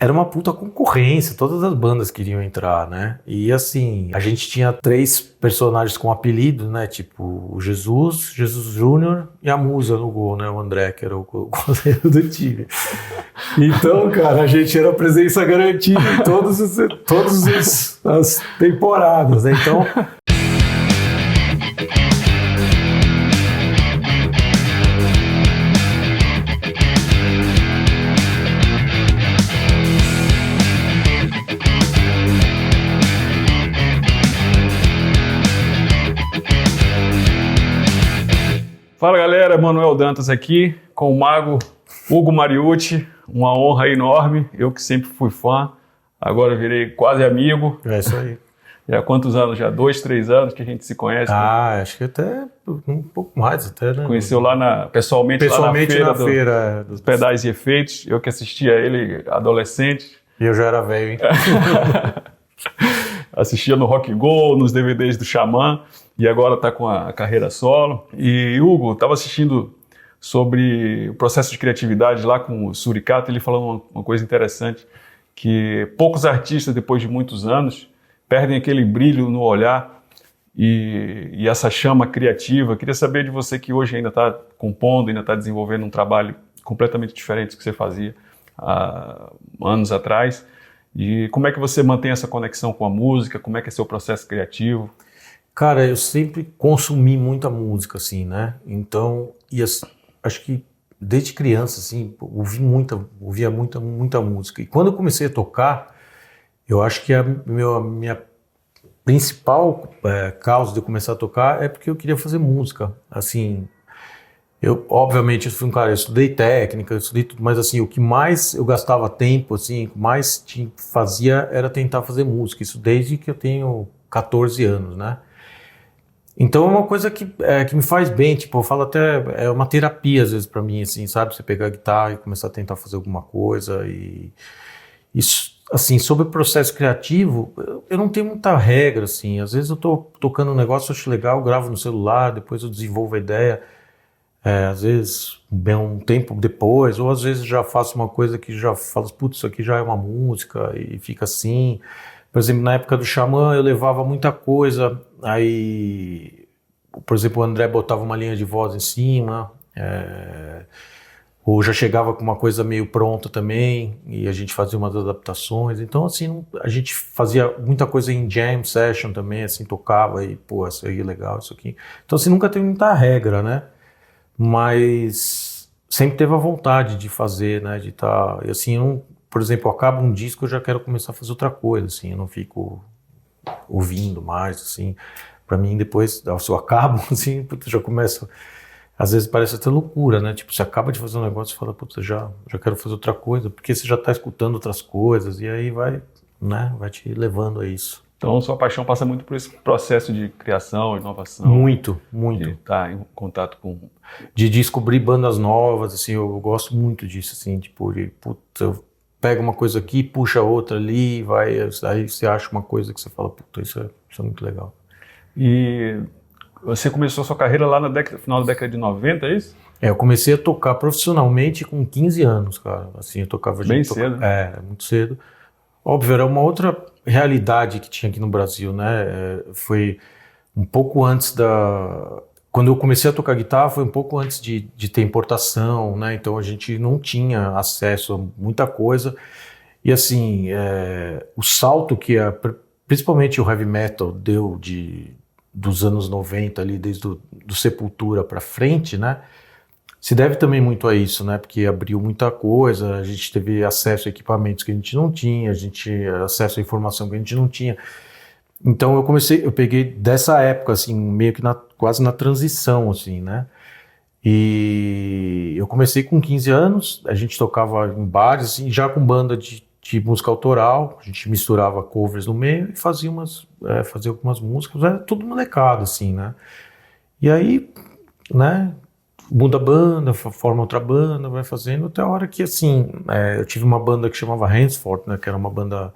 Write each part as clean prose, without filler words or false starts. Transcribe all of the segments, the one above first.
era uma puta concorrência, todas as bandas queriam entrar, né? E assim, a gente tinha 3 personagens com apelido, né? Tipo, o Jesus Júnior e a Musa no gol, né? O André, que era o goleiro do time. Então, cara, a gente era presença garantida em todas as temporadas, né? Então... Fala galera, Manuel Dantas aqui com o mago Hugo Mariucci, uma honra enorme, eu que sempre fui fã, agora virei quase amigo. É isso aí. E há quantos anos? Já 2, 3 anos que a gente se conhece? Acho que até um pouco mais até, né? Conheceu lá pessoalmente lá na feira dos Pedais e Efeitos, eu que assistia ele adolescente. E eu já era velho, hein? Assistia no Rock Go, nos DVDs do Xamã, e agora está com a carreira solo. E Hugo, estava assistindo sobre o processo de criatividade lá com o Suricato, ele falou uma coisa interessante, que poucos artistas, depois de muitos anos, perdem aquele brilho no olhar e essa chama criativa. Queria saber de você que hoje ainda está compondo, ainda está desenvolvendo um trabalho completamente diferente do que você fazia há anos atrás. E como é que você mantém essa conexão com a música? Como é que é seu processo criativo? Cara, eu sempre consumi muita música, assim, né? Então, acho que desde criança, assim, ouvia muita música. E quando eu comecei a tocar, eu acho que a minha principal causa de eu começar a tocar é porque eu queria fazer música. Assim, obviamente, eu fui um cara, eu estudei técnica, eu estudei tudo, mas assim, o que mais eu gastava tempo, assim, o que mais fazia era tentar fazer música. Isso desde que eu tenho 14 anos, né? Então é uma coisa que me faz bem, tipo, eu falo até, é uma terapia às vezes pra mim, assim, sabe? Você pegar a guitarra e começar a tentar fazer alguma coisa e... Isso, assim, sobre o processo criativo, eu não tenho muita regra, assim. Às vezes eu tô tocando um negócio, eu acho legal, eu gravo no celular, depois eu desenvolvo a ideia. Às vezes, bem um tempo depois, ou às vezes já faço uma coisa que já falo, putz, isso aqui já é uma música, e fica assim. Por exemplo, na época do Xamã, eu levava muita coisa, aí, por exemplo, o André botava uma linha de voz em cima, ou já chegava com uma coisa meio pronta também, e a gente fazia umas adaptações. Então, assim, a gente fazia muita coisa em jam session também, assim, tocava, e, pô, isso aí é legal, isso aqui. Então, assim, nunca teve muita regra, né? Mas sempre teve a vontade de fazer, né, de estar, e assim, por exemplo, acaba um disco, eu já quero começar a fazer outra coisa, assim, eu não fico ouvindo mais, assim, pra mim depois, se eu acabo, assim, puta, já começo, às vezes parece até loucura, né, tipo, você acaba de fazer um negócio e fala, puta, já quero fazer outra coisa, porque você já tá escutando outras coisas, e aí vai te levando a isso. Então, sua paixão passa muito por esse processo de criação, inovação. Muito. De estar em contato com... De descobrir bandas novas, assim, eu gosto muito disso, assim, tipo, puta, eu pego uma coisa aqui, puxa outra ali, aí você acha uma coisa que você fala, puta, isso é muito legal. E você começou a sua carreira lá final da década de 90, é isso? Eu comecei a tocar profissionalmente com 15 anos, cara, assim, eu tocava... Bem cedo. Muito cedo. Óbvio, era uma outra realidade que tinha aqui no Brasil, né? Foi um pouco antes quando eu comecei a tocar guitarra, foi um pouco antes de ter importação, né? Então a gente não tinha acesso a muita coisa. E assim, o salto que principalmente o heavy metal deu dos anos 90 ali, desde do Sepultura para frente, né? Se deve também muito a isso, né? Porque abriu muita coisa, a gente teve acesso a equipamentos que a gente não tinha, acesso a informação que a gente não tinha. Então eu peguei dessa época, assim, meio que quase na transição, assim, né? E eu comecei com 15 anos, a gente tocava em bares, assim, já com banda de música autoral, a gente misturava covers no meio e fazia algumas músicas, era tudo molecado, assim, né? E aí, né... muda a banda, forma outra banda, vai fazendo, até a hora que, assim, eu tive uma banda que chamava Henceforth, né, que era uma banda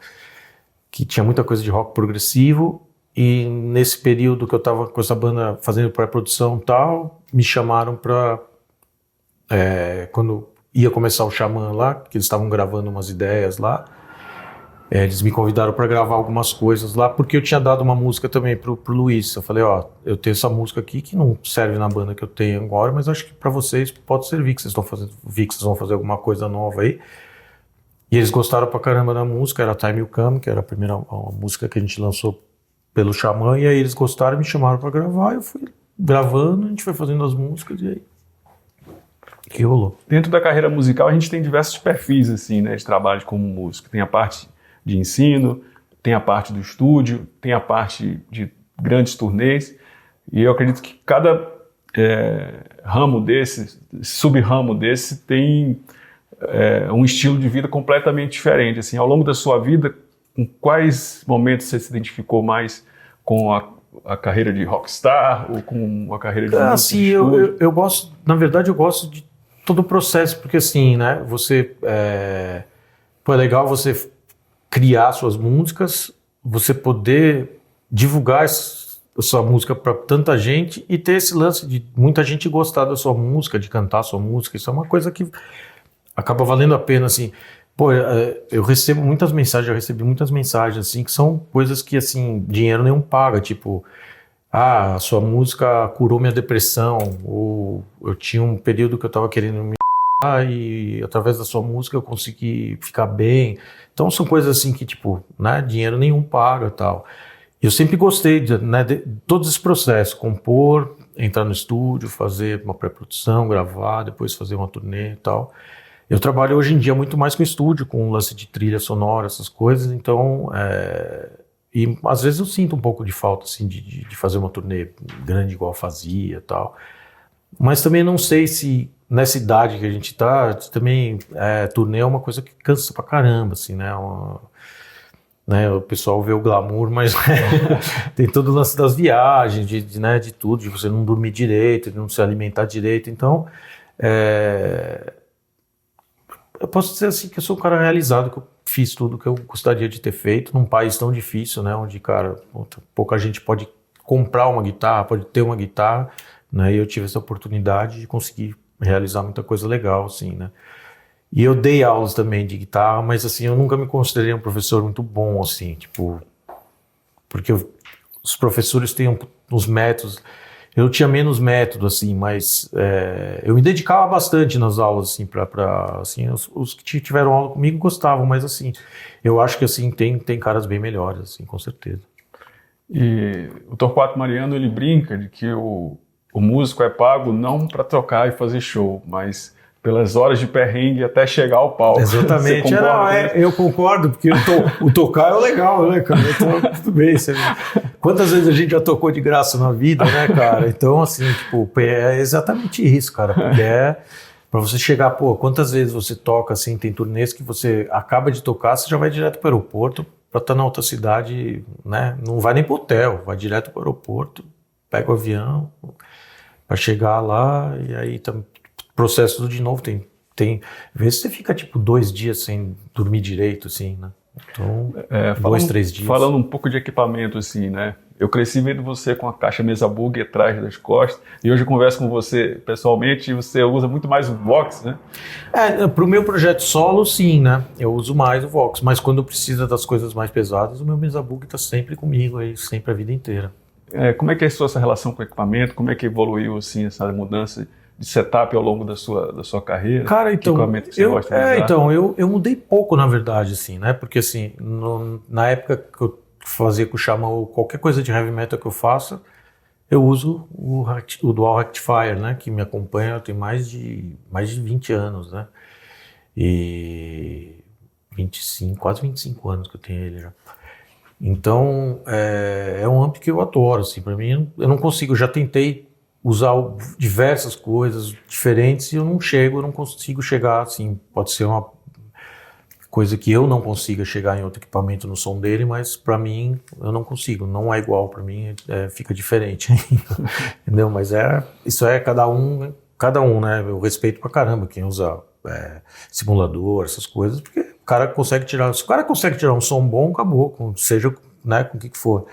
que tinha muita coisa de rock progressivo, e nesse período que eu tava com essa banda fazendo pré-produção e tal, me chamaram pra, quando ia começar o Xamã lá, que eles estavam gravando umas ideias lá. Eles me convidaram para gravar algumas coisas lá, porque eu tinha dado uma música também pro Luiz. Eu falei, ó, eu tenho essa música aqui que não serve na banda que eu tenho agora, mas acho que para vocês pode servir, que vocês estão fazendo, vi que vocês vão fazer alguma coisa nova aí. E eles gostaram pra caramba da música, era Time Will Come, que era a música que a gente lançou pelo Xamã, e aí eles gostaram, me chamaram para gravar, eu fui gravando, a gente foi fazendo as músicas e aí que rolou. Dentro da carreira musical a gente tem diversos perfis assim, né, de trabalho como músico. Tem a parte de ensino, tem a parte do estúdio, tem a parte de grandes turnês, e eu acredito que cada ramo desse, sub-ramo desse, tem um estilo de vida completamente diferente. Assim, ao longo da sua vida, em quais momentos você se identificou mais com a carreira de rockstar ou com a carreira de músico assim, de estúdio? eu gosto, na verdade eu gosto de todo o processo, porque assim, né, você, é legal você criar suas músicas, você poder divulgar a sua música para tanta gente e ter esse lance de muita gente gostar da sua música, de cantar a sua música, isso é uma coisa que acaba valendo a pena, assim. Pô, eu recebo muitas mensagens, já recebi muitas mensagens, assim, que são coisas que, assim, dinheiro nenhum paga, tipo, a sua música curou minha depressão, ou eu tinha um período que eu tava querendo me e através da sua música eu consegui ficar bem. Então são coisas assim que, tipo, né, dinheiro nenhum paga e tal. Eu sempre gostei de todos esses processos, compor, entrar no estúdio, fazer uma pré-produção, gravar, depois fazer uma turnê e tal. Eu trabalho hoje em dia muito mais com estúdio, com lance de trilha sonora, essas coisas, então, e às vezes eu sinto um pouco de falta, assim, de fazer uma turnê grande igual eu fazia e tal, mas também não sei se nessa idade que a gente tá, também, turnê é uma coisa que cansa pra caramba, assim, né, né, o pessoal vê o glamour, mas tem todo o lance das viagens, de tudo, de você não dormir direito, de não se alimentar direito, então, eu posso dizer assim que eu sou um cara realizado, que eu fiz tudo que eu gostaria de ter feito num país tão difícil, né, onde, cara, pouca gente pode comprar uma guitarra, pode ter uma guitarra, né, e eu tive essa oportunidade de conseguir realizar muita coisa legal, assim, né. E eu dei aulas também de guitarra, mas assim, eu nunca me considerei um professor muito bom, assim, tipo, porque os professores têm uns métodos. Eu tinha menos método, assim, mas eu me dedicava bastante nas aulas, assim, assim, os que tiveram aula comigo gostavam, mas assim, eu acho que assim, tem caras bem melhores, assim, com certeza. E o Torquato Mariano, ele brinca de que o músico é pago não para tocar e fazer show, mas pelas horas de perrengue até chegar ao palco. Exatamente. Eu concordo, porque o tocar é o legal, né, cara? Então, tudo bem. Quantas vezes a gente já tocou de graça na vida, né, cara? Então, assim, tipo, é exatamente isso, cara. Porque pra você chegar, pô, quantas vezes você toca, assim, tem turnês que você acaba de tocar, você já vai direto pro aeroporto pra estar na outra cidade, né? Não vai nem pro hotel, vai direto pro aeroporto, pega o avião pra chegar lá e aí processo tudo de novo, tem vezes você fica tipo 2 dias sem dormir direito, assim, né? Então, 2, 3 dias. Falando um pouco de equipamento, assim, né? Eu cresci vendo você com a caixa Mesa Bug atrás das costas, e hoje eu converso com você pessoalmente e você usa muito mais o Vox, né? Pro meu projeto solo, sim, né? Eu uso mais o Vox, mas quando precisa das coisas mais pesadas, o meu Mesa Bug tá sempre comigo aí, sempre a vida inteira. Como é que é a sua relação com o equipamento? Como é que evoluiu, assim, essa mudança de setup ao longo da sua carreira? Cara, então, que equipamento que você gosta de usar? Então, eu mudei pouco, na verdade, assim, né? Porque, assim, na época que eu fazia com o Xamã, ou qualquer coisa de heavy metal que eu faça, eu uso o Dual Rectifier, né? Que me acompanha, tem mais de 20 anos, né? E 25, quase 25 anos que eu tenho ele já. Então, é um amp que eu adoro, assim, pra mim, eu não consigo, eu já tentei usar diversas coisas diferentes e eu não consigo chegar, assim, pode ser uma coisa que eu não consiga chegar em outro equipamento no som dele, mas pra mim, eu não consigo, não é igual, pra mim fica diferente, entendeu? Mas isso é cada um, né? Eu respeito pra caramba quem usa simulador, essas coisas, porque o cara consegue tirar, se o cara consegue tirar um som bom, acabou, seja, né, com o que for.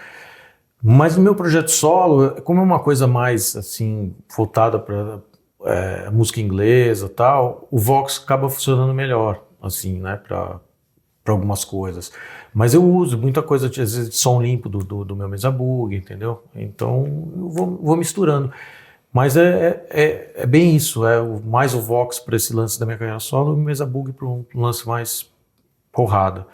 Mas no meu projeto solo, como é uma coisa mais, assim, voltada para música inglesa e tal, o Vox acaba funcionando melhor, assim, né, para algumas coisas. Mas eu uso muita coisa, às vezes, de som limpo do meu Mesa Boogie, entendeu? Então, eu vou misturando. Mas é bem isso, mais o Vox para esse lance da minha carreira solo e o Mesa Boogie para um lance mais porrada.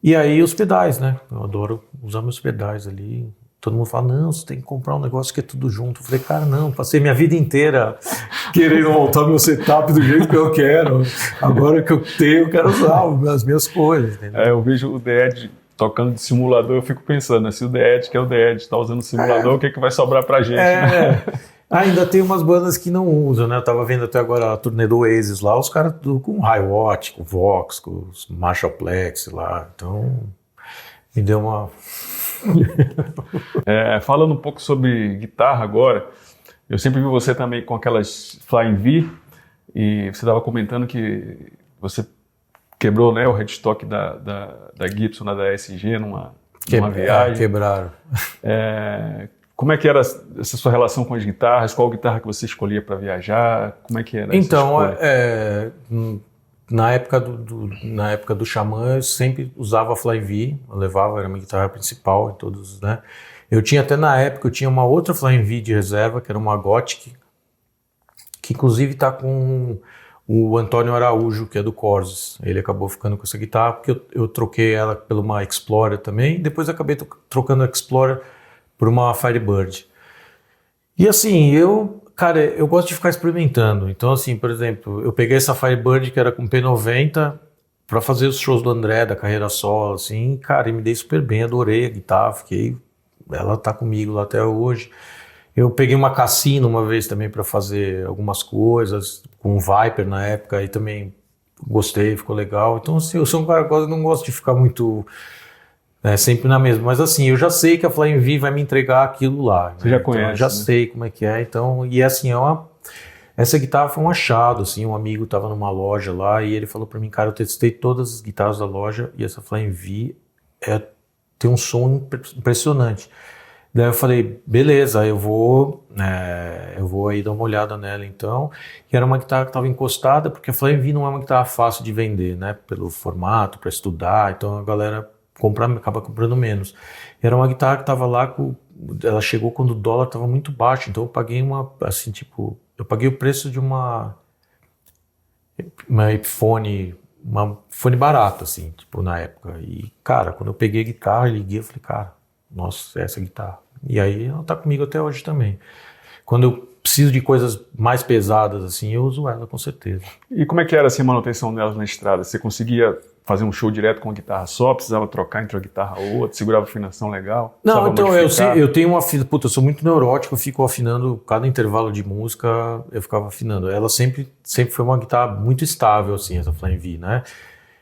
E aí os pedais, né? Eu adoro usar meus pedais ali. Todo mundo fala, não, você tem que comprar um negócio que é tudo junto. Eu falei, cara, não, passei minha vida inteira querendo montar meu setup do jeito que eu quero. Agora que eu tenho, eu quero usar as minhas coisas. Entendeu? Eu vejo o The Edge tocando de simulador, eu fico pensando, né? Se o The Edge, que é o The Edge, tá usando simulador, o que vai sobrar pra gente, né? Ainda tem umas bandas que não usam, né? Eu tava vendo até agora a turnê do Oasis lá, os caras tudo com Hi-Watt, com Vox, com os Marshallplex lá. Então, me deu uma... Falando um pouco sobre guitarra agora, eu sempre vi você também com aquelas Flying V, e você estava comentando que você quebrou, né, o headstock da Gibson, da SG, numa viagem. Quebraram. Como é que era essa sua relação com as guitarras? Qual guitarra que você escolhia para viajar? Como é que era então, essa escolha? Na época do Xamã, eu sempre usava a Fly V, eu levava, era a minha guitarra principal em todos, né? Eu tinha até na época, eu tinha uma outra Fly V de reserva, que era uma Gothic, que inclusive está com o Antônio Araújo, que é do Corses. Ele acabou ficando com essa guitarra, porque eu troquei ela por uma Explorer também, depois acabei trocando a Explorer por uma Firebird. E assim, cara, eu gosto de ficar experimentando. Então, assim, por exemplo, eu peguei essa Firebird que era com P90 para fazer os shows do André, da carreira solo, assim, cara, e me dei super bem, adorei a guitarra, ela tá comigo lá até hoje. Eu peguei uma Cassino uma vez também para fazer algumas coisas, com um Viper na época, e também gostei, ficou legal. Então, assim, eu sou um cara que eu não gosto de ficar muito... sempre na mesma, mas assim, eu já sei que a Flying V vai me entregar aquilo lá. Você já então, conhece, eu já né? sei como é que é, então, e assim, essa guitarra foi um achado, assim, um amigo tava numa loja lá e ele falou pra mim, cara, eu testei todas as guitarras da loja e essa Flying V tem um som impressionante. Daí eu falei, beleza, eu vou aí dar uma olhada nela então, que era uma guitarra que estava encostada, porque a Flying V não é uma guitarra fácil de vender, né, pelo formato, para estudar, então a galera acaba comprando menos. Era uma guitarra que estava lá, ela chegou quando o dólar estava muito baixo, então eu paguei eu paguei o preço de uma Epiphone, uma fone barata, assim, tipo, na época. E, cara, quando eu peguei a guitarra e liguei, eu falei, cara, nossa, essa guitarra. E aí ela tá comigo até hoje também. Quando eu preciso de coisas mais pesadas, assim, eu uso ela, com certeza. E como é que era assim, a manutenção delas na estrada? Você conseguia fazer um show direto com a guitarra só? Precisava trocar entre uma guitarra ou outra? Segurava afinação legal? Não, então eu tenho uma eu sou muito neurótico, eu fico afinando, cada intervalo de música eu ficava afinando. Ela sempre foi uma guitarra muito estável, assim, essa Flying V, né?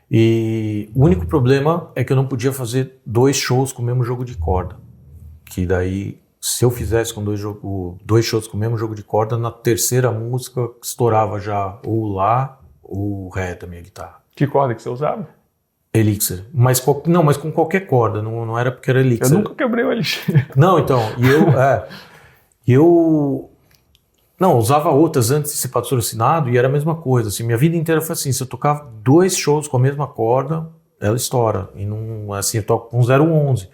E o único problema é que eu não podia fazer 2 shows com o mesmo jogo de corda. Que daí, se eu fizesse com 2 shows com o mesmo jogo de corda, na terceira música estourava já ou o Lá ou o Ré da minha guitarra. Que corda que você usava? Elixir. Mas com qualquer corda, não era porque era Elixir. Eu nunca quebrei o Elixir. Não, então, eu usava outras antes de ser patrocinado e era a mesma coisa, assim, minha vida inteira foi assim, se eu tocava 2 shows com a mesma corda, ela estoura, e não, assim, eu toco com 011,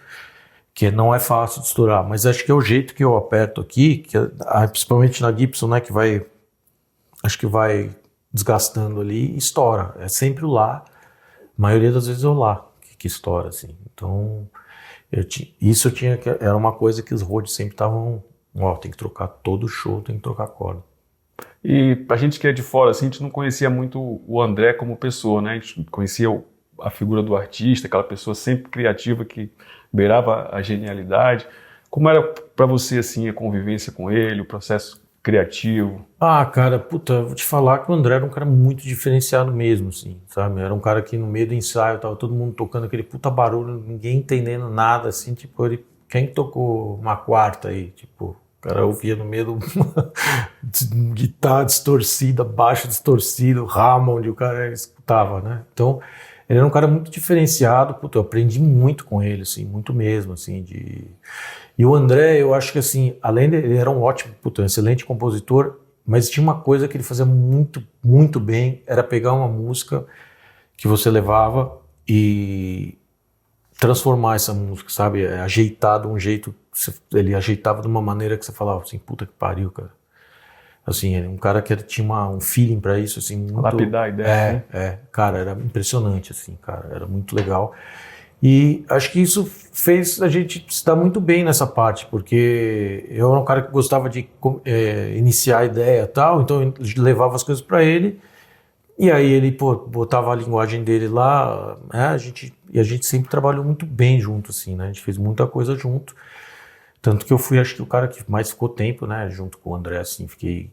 que não é fácil de estourar, mas acho que é o jeito que eu aperto aqui, principalmente na Gibson, né, acho que vai desgastando ali e estoura, é sempre o Lá, a maioria das vezes é o Lá que estoura, assim, então era uma coisa que os roads sempre estavam, tem que trocar todo show, tem que trocar corda. E pra gente que é de fora, assim, a gente não conhecia muito o André como pessoa, né? A gente conhecia a figura do artista, aquela pessoa sempre criativa que beirava a genialidade. Como era pra você, assim, a convivência com ele, o processo criativo? Cara, vou te falar que o André era um cara muito diferenciado mesmo, assim, sabe? Era um cara que no meio do ensaio tava todo mundo tocando aquele puta barulho, ninguém entendendo nada, assim, tipo, quem tocou uma quarta aí, tipo... O cara ouvia no meio do guitarra distorcida, baixo distorcido, Hammond, o cara escutava, né? Então, ele era um cara muito diferenciado, eu aprendi muito com ele, assim, muito mesmo, assim, E o André, eu acho que, assim, além de ele era um ótimo, um excelente compositor, Mas tinha uma coisa que ele fazia muito, muito bem, era pegar uma música que você levava e transformar essa música, sabe? Ajeitar de um jeito, ele ajeitava de uma maneira que você falava assim, puta que pariu, cara. Assim, ele, um cara que tinha um feeling pra isso, assim, muito... Lapidar a ideia, né? Cara, era impressionante, assim, cara, era muito legal. E acho que isso fez a gente se dar muito bem nessa parte, porque eu era um cara que gostava de iniciar a ideia e tal, então eu levava as coisas para ele, e aí ele botava a linguagem dele lá, né, a gente sempre trabalhou muito bem junto, assim, né, a gente fez muita coisa junto, tanto que eu fui, acho que o cara que mais ficou tempo, né, junto com o André, assim, fiquei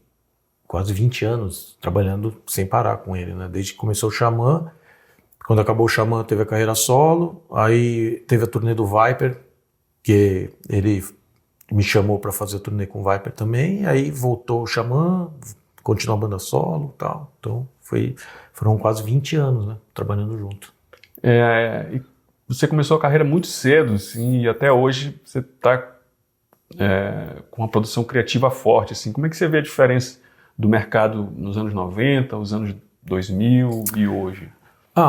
quase 20 anos trabalhando sem parar com ele, né, desde que começou o Xamã. Quando acabou o Xamã, teve a carreira solo, aí teve a turnê do Viper, que ele me chamou para fazer a turnê com o Viper também, aí voltou o Xamã, continuou a banda solo e tal. Então foram quase 20 anos, né, trabalhando junto. E você começou a carreira muito cedo, assim, e até hoje você está com uma produção criativa forte. Assim. Como é que você vê a diferença do mercado nos anos 90, os anos 2000 e hoje?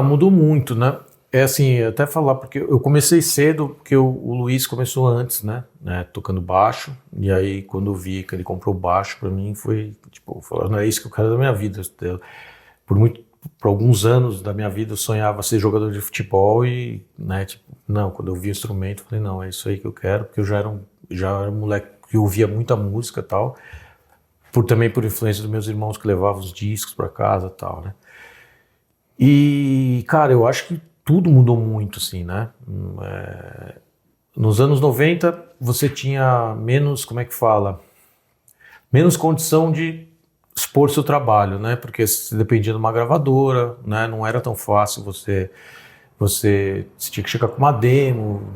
Mudou muito, né? É assim, até falar, porque eu comecei cedo, porque o Luiz começou antes, né? Tocando baixo, e aí quando eu vi que ele comprou baixo, pra mim foi, tipo, não é isso que eu quero da minha vida. Por alguns anos da minha vida eu sonhava ser jogador de futebol e, né, tipo, não, quando eu vi o instrumento, eu falei, não, é isso aí que eu quero, porque eu já era um moleque que ouvia muita música e tal, também por influência dos meus irmãos que levavam os discos pra casa e tal, né? E, cara, eu acho que tudo mudou muito, assim, né? Nos anos 90, você tinha menos, como é que fala? Menos condição de expor seu trabalho, né? Porque você dependia de uma gravadora, né? Não era tão fácil você tinha que chegar com uma demo,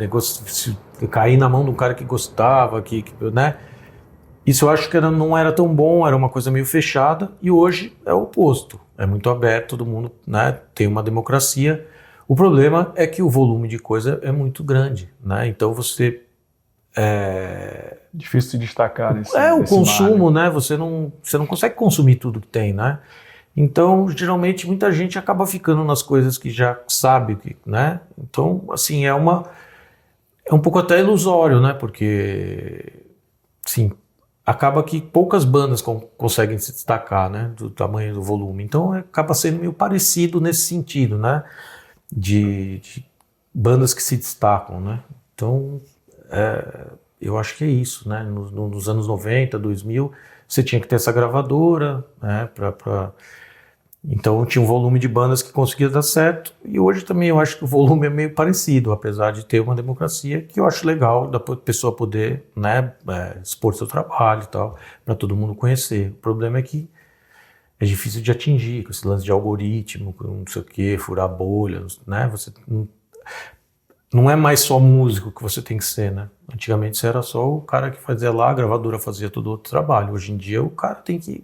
cair na mão de um cara que gostava, né? Isso eu acho que não era tão bom, era uma coisa meio fechada, e hoje é o oposto. É muito aberto, todo mundo, né, tem uma democracia. O problema é que o volume de coisa é muito grande, né? Então você... Difícil de destacar nesse o consumo, mar, né? Você não consegue consumir tudo que tem, né? Então, geralmente, muita gente acaba ficando nas coisas que já sabe, né? Então, assim, é um pouco até ilusório, né? Porque, assim... acaba que poucas bandas conseguem se destacar, né, do tamanho do volume. Então acaba sendo meio parecido nesse sentido, né, de bandas que se destacam, né. Então eu acho que é isso, né, nos anos 90, 2000, você tinha que ter essa gravadora, né, então tinha um volume de bandas que conseguia dar certo, e hoje também eu acho que o volume é meio parecido, apesar de ter uma democracia que eu acho legal da pessoa poder, né, expor seu trabalho e tal, para todo mundo conhecer. O problema é que é difícil de atingir, com esse lance de algoritmo, com não sei o que, furar bolhas, né, você não é mais só músico que você tem que ser, né, antigamente você era só o cara que fazia lá, a gravadora fazia todo outro trabalho, hoje em dia o cara tem que,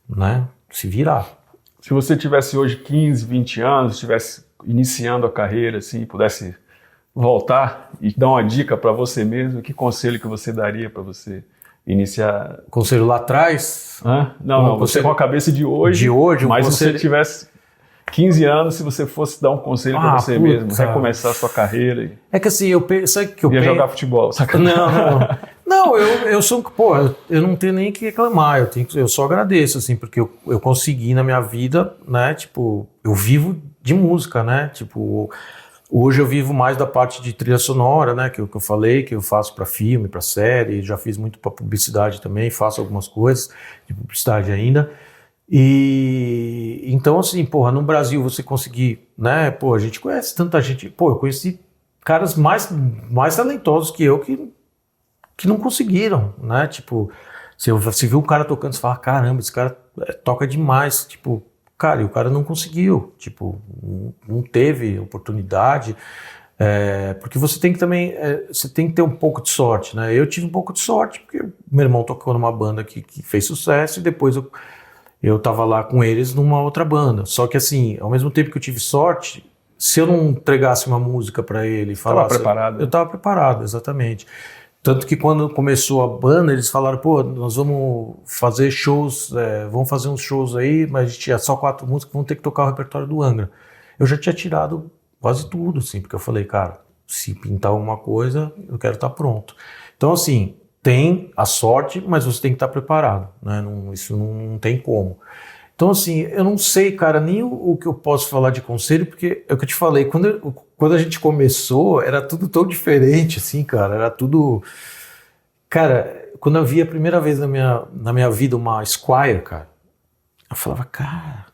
né, se virar. Se você tivesse hoje 15, 20 anos, estivesse iniciando a carreira, assim, pudesse voltar e dar uma dica para você mesmo, que conselho que você daria para você iniciar? Conselho lá atrás? Não, você com a cabeça de hoje, mas se você tivesse 15 anos, se você fosse dar um conselho para você mesmo, recomeçar a sua carreira. É que assim, sabe que eu ia jogar futebol, sacanagem. Não, eu sou, eu não tenho nem que reclamar, eu só agradeço, assim, porque eu consegui na minha vida, né, tipo, eu vivo de música, né, tipo, hoje eu vivo mais da parte de trilha sonora, né, que eu falei, que eu faço para filme, para série, já fiz muito para publicidade também, faço algumas coisas de publicidade ainda, e então, assim, no Brasil você conseguir, né, a gente conhece tanta gente, eu conheci caras mais talentosos que eu que não conseguiram, né, tipo, você viu um cara tocando, você fala, caramba, esse cara toca demais, tipo, cara, e o cara não conseguiu, tipo, não teve oportunidade, porque você tem que também, você tem que ter um pouco de sorte, né, eu tive um pouco de sorte, porque meu irmão tocou numa banda que fez sucesso, e depois eu tava lá com eles numa outra banda, só que assim, ao mesmo tempo que eu tive sorte, se eu não entregasse uma música para ele e falasse... Estava preparado. Eu estava preparado, exatamente. Tanto que quando começou a banda, eles falaram, pô, nós vamos fazer shows, vamos fazer uns shows aí, mas a gente tinha só 4 músicas, vamos ter que tocar o repertório do Angra. Eu já tinha tirado quase tudo, assim, porque eu falei, cara, se pintar alguma coisa, eu quero estar pronto. Então, assim, tem a sorte, mas você tem que estar preparado, né? Isso não tem como. Então, assim, eu não sei, cara, nem o que eu posso falar de conselho, porque é o que eu te falei, quando a gente começou, era tudo tão diferente, assim, cara, era tudo... Cara, quando eu vi a primeira vez na minha vida uma Squier, cara, eu falava, cara,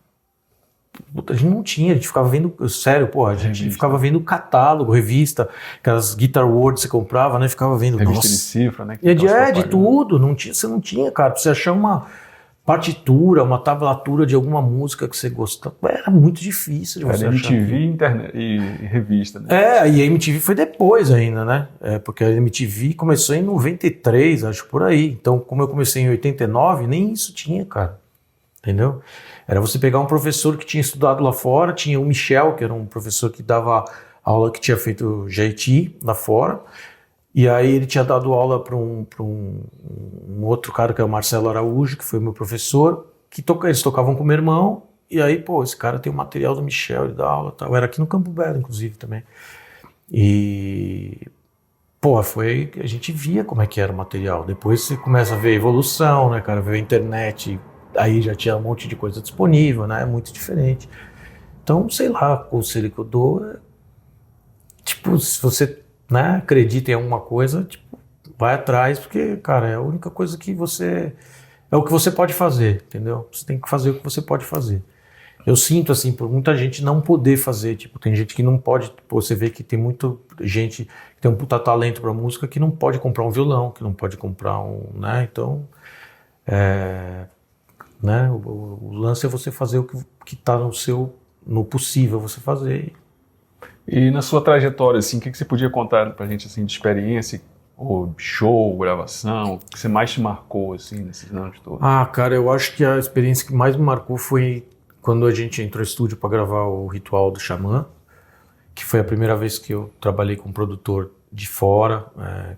a gente não tinha, a gente ficava vendo, sério, pô, a gente ficava vendo catálogo, revista, aquelas Guitar World que você comprava, né, ficava vendo... Revista de cifra, né? De tudo, você não tinha, cara, pra você achar uma... partitura, uma tablatura de alguma música que você gostava, era muito difícil de você achar. MTV, internet e revista, né? E a MTV foi depois ainda, né? Porque a MTV começou em 93, acho, por aí. Então, como eu comecei em 89, nem isso tinha, cara. Entendeu? Era você pegar um professor que tinha estudado lá fora, tinha o Michel, que era um professor que dava aula, que tinha feito GIT lá fora, e aí ele tinha dado aula para um outro cara, que é o Marcelo Araújo, que foi meu professor, eles tocavam com o meu irmão, e aí, pô, esse cara tem o material do Michel, ele dá aula e tal. Era aqui no Campo Belo, inclusive, também. E, pô, a gente via como é que era o material. Depois você começa a ver a evolução, né, cara, ver a internet, aí já tinha um monte de coisa disponível, né, é muito diferente. Então, sei lá, o conselho que eu dou é, tipo, se você... né, acredita em alguma coisa, tipo, vai atrás, porque, cara, é a única coisa que é o que você pode fazer, entendeu? Você tem que fazer o que você pode fazer. Eu sinto, assim, por muita gente não poder fazer, tipo, tem gente que não pode, tipo, você vê que tem muita gente que tem um puta talento pra música que não pode comprar um violão, que não pode comprar né, então, né, o lance é você fazer o que tá no possível você fazer. E na sua trajetória, assim, o que você podia contar pra gente, assim, de experiência, ou show, gravação, o que você mais te marcou, assim, nesses anos todos? Ah, cara, eu acho que a experiência que mais me marcou foi quando a gente entrou no estúdio para gravar o Ritual do Xamã, que foi a primeira vez que eu trabalhei com um produtor de fora,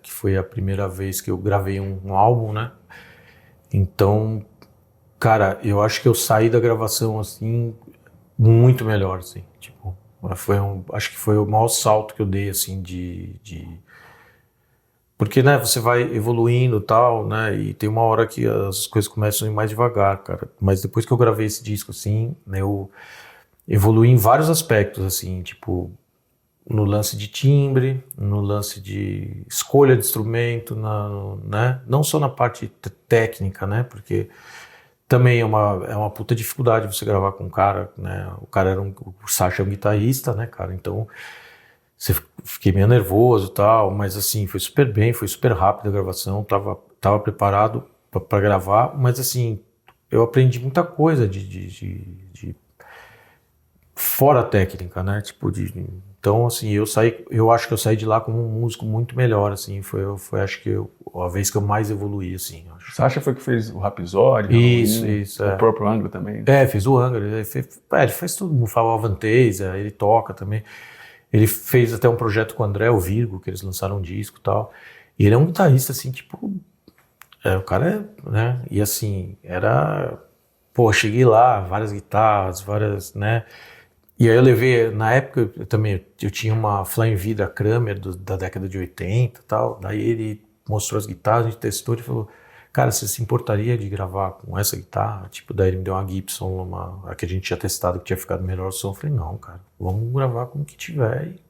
que foi a primeira vez que eu gravei um álbum, né? Então, cara, eu acho que eu saí da gravação, assim, muito melhor, assim, tipo... acho que foi o maior salto que eu dei, assim, porque, né, você vai evoluindo e tal, né, e tem uma hora que as coisas começam a ir mais devagar, cara. Mas depois que eu gravei esse disco, assim, né, eu evoluí em vários aspectos, assim, tipo, no lance de timbre, no lance de escolha de instrumento, né, não só na parte técnica, né, porque... também é uma puta dificuldade você gravar com um cara, né? O cara o Sacha é um guitarrista, né, cara? Então, fiquei meio nervoso e tal, mas assim, foi super bem, foi super rápido a gravação, tava preparado para gravar, mas assim, eu aprendi muita coisa de fora a técnica, né? Tipo, então, assim, eu acho que eu saí de lá como um músico muito melhor, assim, foi acho que a vez que eu mais evoluí, assim. Acho. Sacha foi que fez o Rhapsody, isso, o próprio Angra também. Fez o Angra, ele fez tudo, o Fala Avantasia, ele toca também. Ele fez até um projeto com o André, o Virgo, que eles lançaram um disco e tal. E ele é um guitarrista, assim, tipo... o cara né? E assim, pô, cheguei lá, várias guitarras, né? E aí eu levei, na época eu tinha uma Flying V da Kramer da década de 80 e tal, daí ele mostrou as guitarras, a gente testou e falou, cara, você se importaria de gravar com essa guitarra? Tipo, daí ele me deu uma Gibson, a que a gente tinha testado, que tinha ficado melhor o som. Eu falei, não, cara, vamos gravar com o que tiver e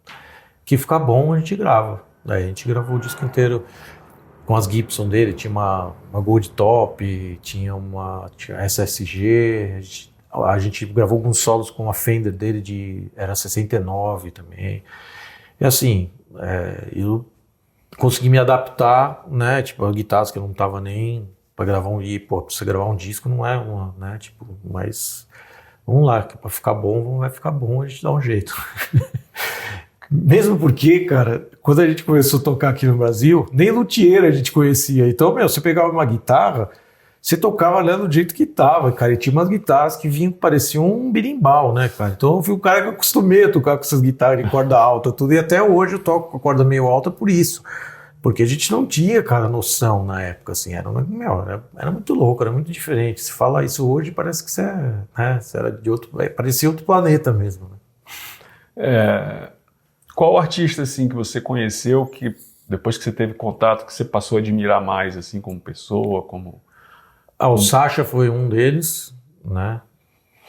que ficar bom a gente grava. Daí a gente gravou o disco inteiro com as Gibson dele, tinha uma Gold Top, tinha SSG, a gente gravou alguns solos com a Fender dele era 69 também. E assim, eu consegui me adaptar, né, tipo, a guitarras que eu não tava nem pra gravar pra você gravar um disco não é uma, né, tipo, mas vamos lá, que pra ficar bom, vai ficar bom, a gente dá um jeito. Mesmo porque, cara, quando a gente começou a tocar aqui no Brasil, nem luthier a gente conhecia, então, você pegava uma guitarra, você tocava olhando do jeito que tava, cara, e tinha umas guitarras que vinham, pareciam um berimbau, né, cara, então eu fui o cara que eu acostumei a tocar com essas guitarras de corda alta, tudo, e até hoje eu toco com a corda meio alta por isso, Porque a gente não tinha, cara, noção na época, assim, era muito louco, era muito diferente. Se fala isso hoje, parece que você era de outro, parecia outro planeta mesmo, né? Qual artista, assim, que você conheceu que, depois que você teve contato, que você passou a admirar mais, assim, como pessoa, como... O Sacha foi um deles, né?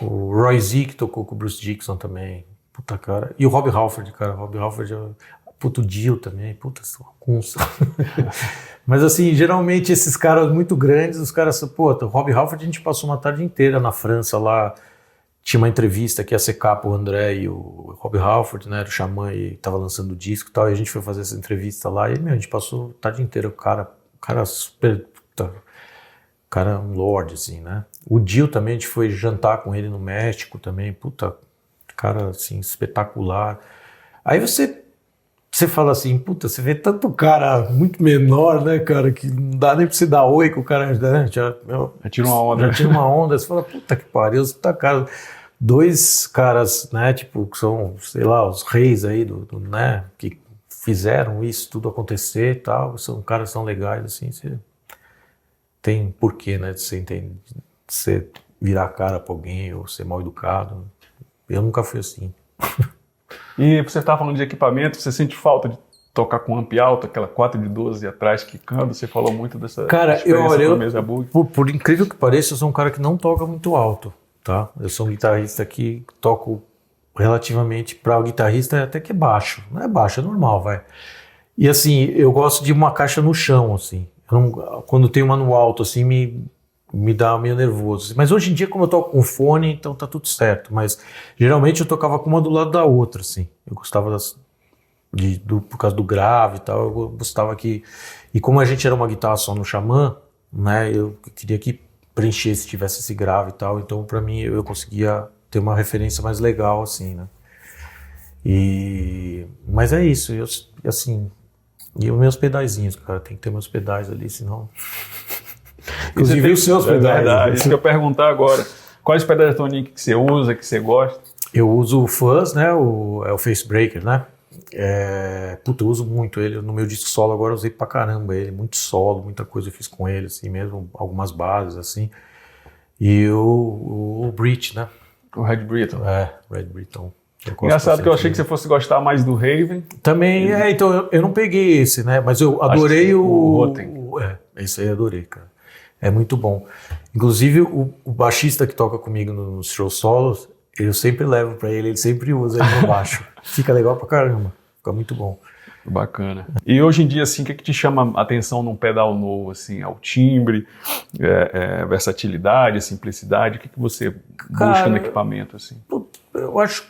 O Roy Z, que tocou com o Bruce Dickinson também, puta cara. E o Rob Halford, cara, o Rob Halford, puto Dio também, puta, cunça. Mas assim, geralmente esses caras muito grandes, os caras, pô, o Rob Halford a gente passou uma tarde inteira na França lá, tinha uma entrevista que ia ser capa o André e o Rob Halford, né, era o Xamã e tava lançando o disco e tal, e a gente foi fazer essa entrevista lá, e a gente passou a tarde inteira, o cara super, puta, o cara é um lord, assim, né. O Dio também, a gente foi jantar com ele no México também, puta, cara, assim, espetacular. Aí você fala assim, puta, você vê tanto cara muito menor, né, cara, que não dá nem pra você dar oi com o cara, né, já tira uma onda. Já tira uma onda, você fala, puta que pariu, você tá, cara, dois caras, né, tipo, que são, sei lá, os reis aí né, que fizeram isso tudo acontecer e tal, são caras tão legais, assim, você tem porquê, né, de você virar a cara pra alguém ou ser mal educado. Eu nunca fui assim. E você estava falando de equipamento, você sente falta de tocar com amp alto, aquela 4 de 12 atrás quicando? Você falou muito dessa experiência com a Mesa Bug. Por incrível que pareça, eu sou um cara que não toca muito alto, tá? Eu sou um guitarrista que toco relativamente, para o guitarrista até que é baixo. Não é baixo, é normal, vai. E assim, eu gosto de uma caixa no chão, assim. Quando tem uma no alto, assim, me dá meio nervoso. Mas hoje em dia, como eu toco com fone, então tá tudo certo. Mas geralmente eu tocava com uma do lado da outra, assim. Eu gostava por causa do grave e tal, eu gostava que... E como a gente era uma guitarra só no Xamã, né, eu queria que preenchesse, tivesse esse grave e tal, então pra mim eu conseguia ter uma referência mais legal, assim, né. Mas é isso, assim... E os meus pedaizinhos, cara, tem que ter meus pedais ali, senão... Inclusive os seus pedais. É verdade, isso que eu ia perguntar agora. Quais pedais de tonique que você usa, que você gosta? Eu uso o Fuzz, né, é o Facebreaker, né? Eu uso muito ele. No meu disco solo agora eu usei pra caramba ele. Muito solo, muita coisa eu fiz com ele, assim mesmo. Algumas bases, assim. E o Brit, né? O Red Britton. Red Britton. Engraçado que eu achei que você fosse gostar mais do Raven. Também, então eu não peguei esse, né? Mas eu adorei o Roten. Esse aí eu adorei, cara. É muito bom. Inclusive, o baixista que toca comigo nos shows solos, eu sempre levo pra ele sempre usa ele no baixo. Fica legal pra caramba. Fica muito bom. Bacana. E hoje em dia, assim, o que te chama a atenção num pedal novo, assim? É o timbre, versatilidade, simplicidade? O que você busca no equipamento, assim? Eu acho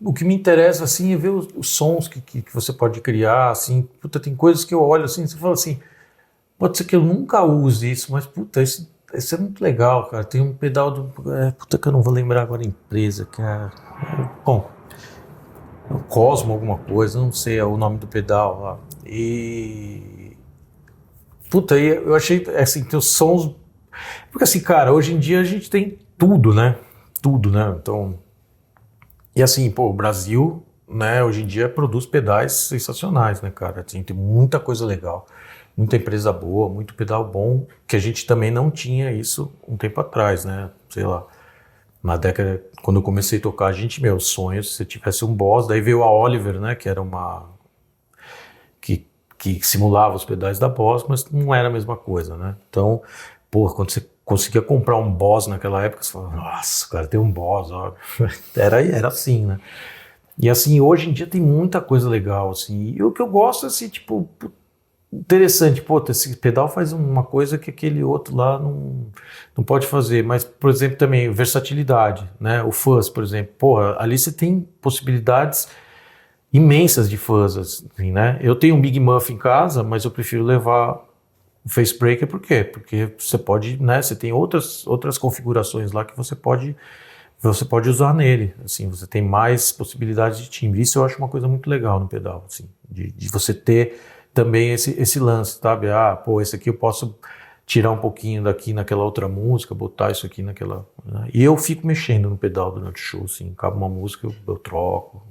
o que me interessa, assim, é ver os sons que você pode criar, assim. Puta, tem coisas que eu olho, assim, você fala assim, pode ser que eu nunca use isso, mas, puta, isso é muito legal, cara. Tem um pedal puta, que eu não vou lembrar agora a empresa, que é... Bom, o Cosmo alguma coisa, não sei o nome do pedal lá. E... Puta, eu achei, assim, tem os sons... Porque, assim, cara, hoje em dia a gente tem tudo, né? Tudo, né? Então... E assim, pô, o Brasil, né, hoje em dia produz pedais sensacionais, né, cara? Assim, tem muita coisa legal. Muita empresa boa, muito pedal bom, que a gente também não tinha isso um tempo atrás, né? Sei lá, na década, quando eu comecei a tocar, meu sonho, se você tivesse um Boss, daí veio a Oliver, né? Que era que simulava os pedais da Boss, mas não era a mesma coisa, né? Então, pô, quando você conseguia comprar um Boss naquela época, você falava, nossa, cara, tem um Boss, ó. Era assim, né? E assim, hoje em dia tem muita coisa legal, assim. E o que eu gosto, assim, tipo... Interessante, pô, esse pedal faz uma coisa que aquele outro lá não pode fazer, mas, por exemplo, também versatilidade, né, o fuzz, por exemplo, porra, ali você tem possibilidades imensas de fuzz, assim, né, eu tenho um Big Muff em casa, mas eu prefiro levar o Facebreaker, por quê? Porque você pode, né, você tem outras configurações lá que você pode usar nele, assim, você tem mais possibilidades de timbre, isso eu acho uma coisa muito legal no pedal, assim, de você ter também esse lance, sabe? Pô, esse aqui eu posso tirar um pouquinho daqui naquela outra música, botar isso aqui naquela... Né? E eu fico mexendo no pedal durante o show, assim, acaba uma música, eu troco.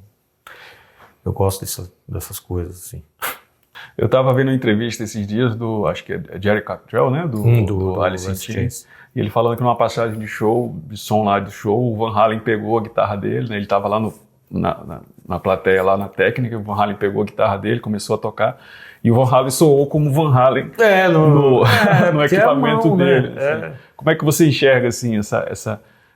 Eu gosto dessas coisas, assim. Eu tava vendo uma entrevista esses dias do, acho que é Jerry Cantrell, né? Do Alice in Chains. E ele falando que numa passagem de show, de som lá do show, o Van Halen pegou a guitarra dele, né? Ele tava lá na plateia, lá na técnica, o Van Halen pegou a guitarra dele, começou a tocar, e o Van Halen soou como o Van Halen no equipamento mão, dele. Né? Assim. Como é que você enxerga, assim,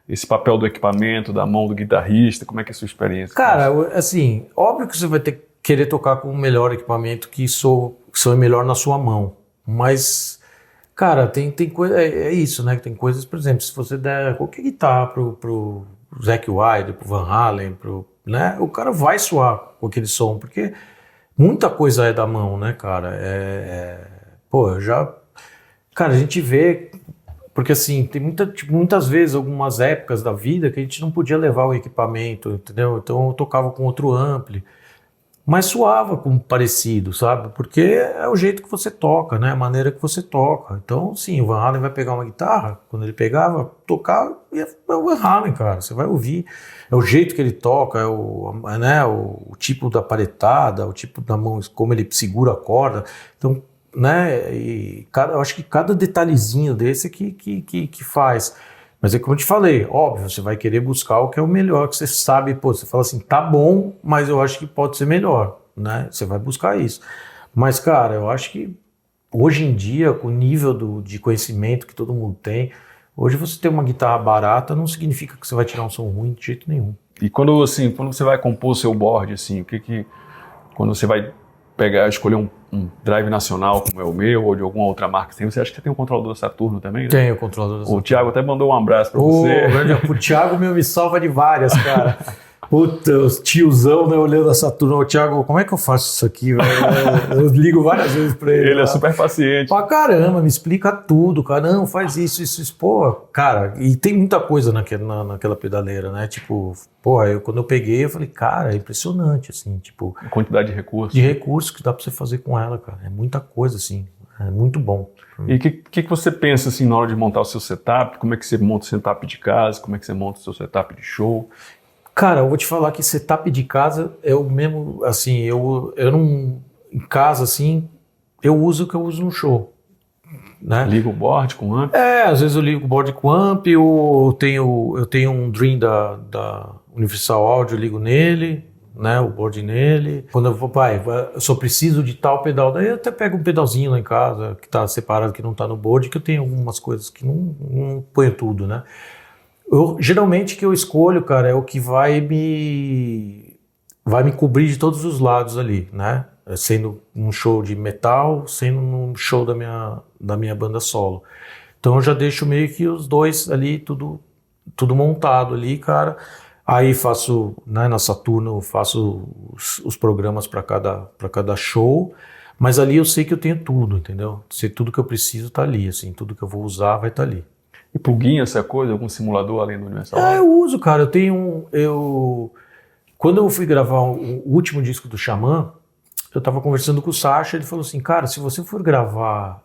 esse papel do equipamento, da mão do guitarrista? Como é que é a sua experiência? Cara, assim, óbvio que você vai ter que querer tocar com o melhor equipamento que soe melhor na sua mão, mas, cara, tem coisa, é isso, né? Tem coisas, por exemplo, se você der qualquer guitarra pro Zakk Wylde, pro Van Halen, né? O cara vai soar com aquele som, porque muita coisa é da mão, né, cara? Cara, a gente vê, porque assim, tem muitas vezes, algumas épocas da vida que a gente não podia levar o equipamento, entendeu? Então eu tocava com outro ampli, mas soava como parecido, sabe? Porque é o jeito que você toca, né? A maneira que você toca. Então, sim, o Van Halen vai pegar uma guitarra, quando ele pegava, tocar, é o Van Halen, cara. Você vai ouvir. É o jeito que ele toca, o tipo da paretada, o tipo da mão, como ele segura a corda. Então, né? Eu acho que cada detalhezinho desse que faz. Mas é como eu te falei, óbvio, você vai querer buscar o que é o melhor, que você sabe, você fala assim, tá bom, mas eu acho que pode ser melhor, né? Você vai buscar isso. Mas, cara, eu acho que hoje em dia, com o nível de conhecimento que todo mundo tem, hoje você ter uma guitarra barata não significa que você vai tirar um som ruim de jeito nenhum. E quando você vai compor o seu board, assim, quando você vai escolher um drive nacional como é o meu, ou de alguma outra marca, assim, você acha que você tem um controlador Saturno também? Né? Tem o controlador Saturno. O Thiago até mandou um abraço pra você. O Thiago me salva de várias, cara. Puta, os tiozão, né, olhando a Saturno. Ô, Thiago, como é que eu faço isso aqui? Eu ligo várias vezes pra ele. Ele é super paciente. Pra caramba, me explica tudo, cara. Não, faz isso. Pô, cara, e tem muita coisa naquela pedaleira, né? Tipo, pô, quando eu peguei, eu falei, cara, é impressionante, assim, tipo... A quantidade de recursos. De recursos que dá pra você fazer com ela, cara. É muita coisa, assim. É muito bom. E o que você pensa, assim, na hora de montar o seu setup? Como é que você monta o setup de casa? Como é que você monta o seu setup de show? Cara, eu vou te falar que setup de casa é o mesmo, assim, eu não, em casa, assim, eu uso o que eu uso no show, né? Liga o board com amp? Às vezes eu ligo o board com amp, ou eu tenho um Dream da Universal Audio, eu ligo nele, né, o board nele. Quando eu vou, eu só preciso de tal pedal, daí eu até pego um pedalzinho lá em casa, que tá separado, que não tá no board, que eu tenho algumas coisas que não ponho tudo, né? Geralmente o que eu escolho, cara, é o que vai me cobrir de todos os lados ali, né? Sendo um show de metal, sendo um show da minha banda solo. Então eu já deixo meio que os dois ali, tudo montado ali, cara. Aí faço, né, na Saturno, faço os programas para cada show, mas ali eu sei que eu tenho tudo, entendeu? Sei tudo que eu preciso tá ali, assim, tudo que eu vou usar vai estar ali. E plugin, essa coisa, algum simulador além do Universal? Eu uso, cara. Quando eu fui gravar o último disco do Xamã, eu tava conversando com o Sacha, ele falou assim, cara, se você for gravar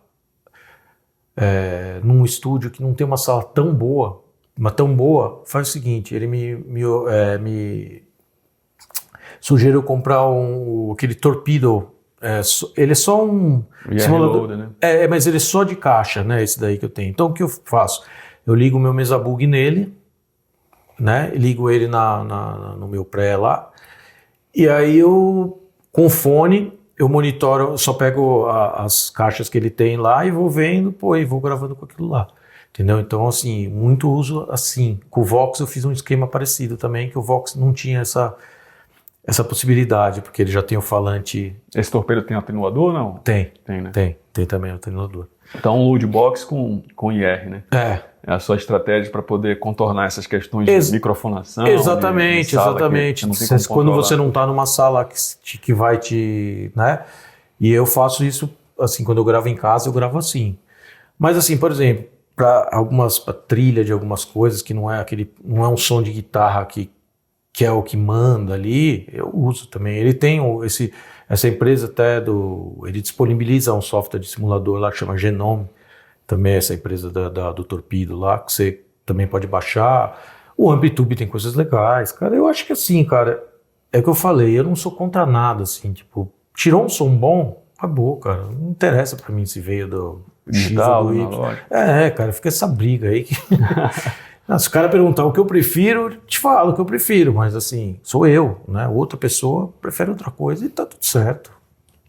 num estúdio que não tem uma sala tão boa, faz o seguinte, ele me sugeriu comprar aquele Torpedo. Ele é só um simulador, né? Mas ele é só de caixa, né? Esse daí que eu tenho. Então o que eu faço? Eu ligo o meu Mesa Bug nele, né? Ligo ele no meu pré lá, e aí com fone eu monitoro, eu só pego as caixas que ele tem lá e vou vendo, e vou gravando com aquilo lá. Entendeu? Então, assim, muito uso assim. Com o Vox eu fiz um esquema parecido também, que o Vox não tinha essa possibilidade, porque ele já tem o falante... Esse torpedo tem atenuador ou não? Tem, né? Tem também o atenuador. Então um load box com IR, né? É a sua estratégia para poder contornar essas questões de microfonação. Exatamente. Quando você não está numa sala que vai né? E eu faço isso, assim, quando eu gravo em casa, eu gravo assim. Mas assim, por exemplo, para trilha de algumas coisas que não é um som de guitarra que é o que manda ali, eu uso também. Ele tem essa empresa ele disponibiliza um software de simulador lá que chama Genome, também essa empresa do Torpedo lá, que você também pode baixar. O Amplitude tem coisas legais, cara. Eu acho que assim, cara, é o que eu falei, eu não sou contra nada, assim, tipo, tirou um som bom, acabou, cara. Não interessa pra mim se veio do digital, X ou do na Y. loja. Cara, fica essa briga aí. Se o cara perguntar o que eu prefiro, eu te falo o que eu prefiro, mas assim, sou eu, né? Outra pessoa prefere outra coisa e tá tudo certo.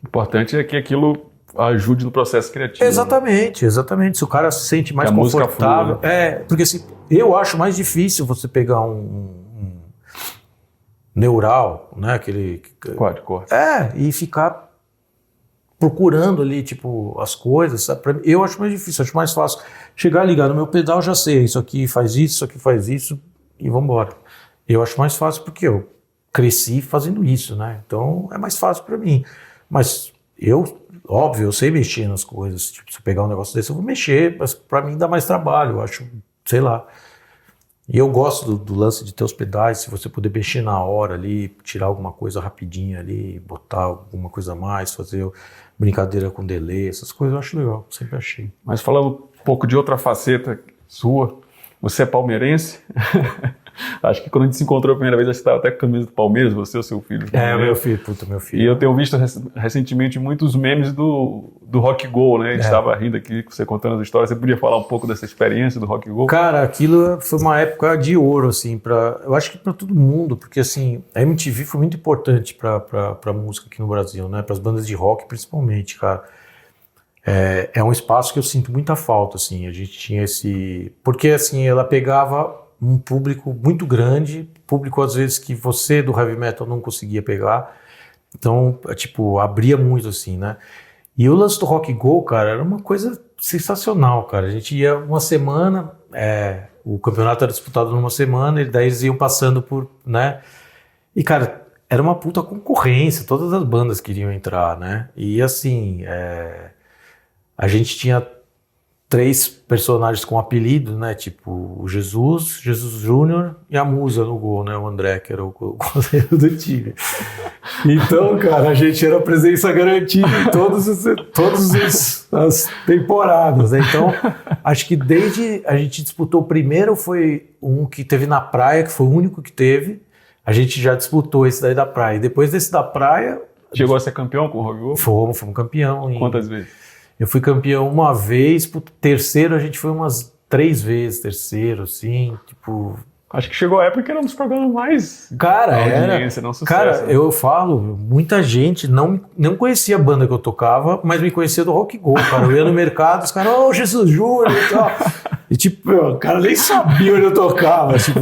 O importante é que aquilo ajude no processo criativo. Exatamente, exatamente. Se o cara se sente mais que a música confortável. flua. Porque assim, eu acho mais difícil você pegar um neural, né? Aquele. Corte. E ficar procurando ali, tipo, as coisas. Sabe? Eu acho mais difícil, acho mais fácil chegar, ligar no meu pedal, já sei, isso aqui faz isso aqui faz isso, e vambora. Eu acho mais fácil porque eu cresci fazendo isso, né? Então é mais fácil para mim. Mas óbvio, eu sei mexer nas coisas. Tipo, se eu pegar um negócio desse, eu vou mexer, mas para mim dá mais trabalho, eu acho, sei lá. E eu gosto do lance de ter os pedais, se você puder mexer na hora ali, tirar alguma coisa rapidinho ali, botar alguma coisa a mais, fazer brincadeira com delay, essas coisas eu acho legal, sempre achei. Mas falando um pouco de outra faceta sua, você é palmeirense? Acho que quando a gente se encontrou a primeira vez, você estava até com a camisa do Palmeiras, você ou seu filho. Meu filho, meu filho. E eu tenho visto recentemente muitos memes do Rock Go, né? A gente estava rindo aqui, você contando as histórias. Você podia falar um pouco dessa experiência do Rock Go? Cara, aquilo foi uma época de ouro, assim, eu acho que para todo mundo, porque assim, a MTV foi muito importante para música aqui no Brasil, né? Para as bandas de rock, principalmente, cara. É um espaço que eu sinto muita falta, assim. A gente tinha porque assim, ela pegava um público muito grande, público às vezes que você do heavy metal não conseguia pegar, então, tipo, abria muito assim, né? E o lance do Rock Go, cara, era uma coisa sensacional, cara. A gente ia uma semana, o campeonato era disputado numa semana, e daí eles iam passando por, né? E, cara, era uma puta concorrência, todas as bandas queriam entrar, né? E assim, a gente tinha 3 personagens com apelido, né? Tipo o Jesus Júnior e a Musa no gol, né? O André, que era o goleiro do time. Então, cara, a gente era presença garantida em todas as temporadas, né? Então, acho que desde a gente disputou o primeiro, foi um que teve na praia, que foi o único que teve. A gente já disputou esse daí da praia. E depois desse da praia... Chegou a ser campeão com o Rock Go? Fomos campeão. Quantas vezes? Eu fui campeão uma vez, pro terceiro a gente foi umas 3 vezes, terceiro, assim, tipo... Acho que chegou a época que era um dos programas mais... Cara, audiência, não sucesso. Cara, né? eu falo, muita gente não conhecia a banda que eu tocava, mas me conhecia do Rock Go, cara. Eu ia no mercado, os caras, Jesus Júnior e tal. E tipo, o cara nem sabia onde eu tocava, tipo...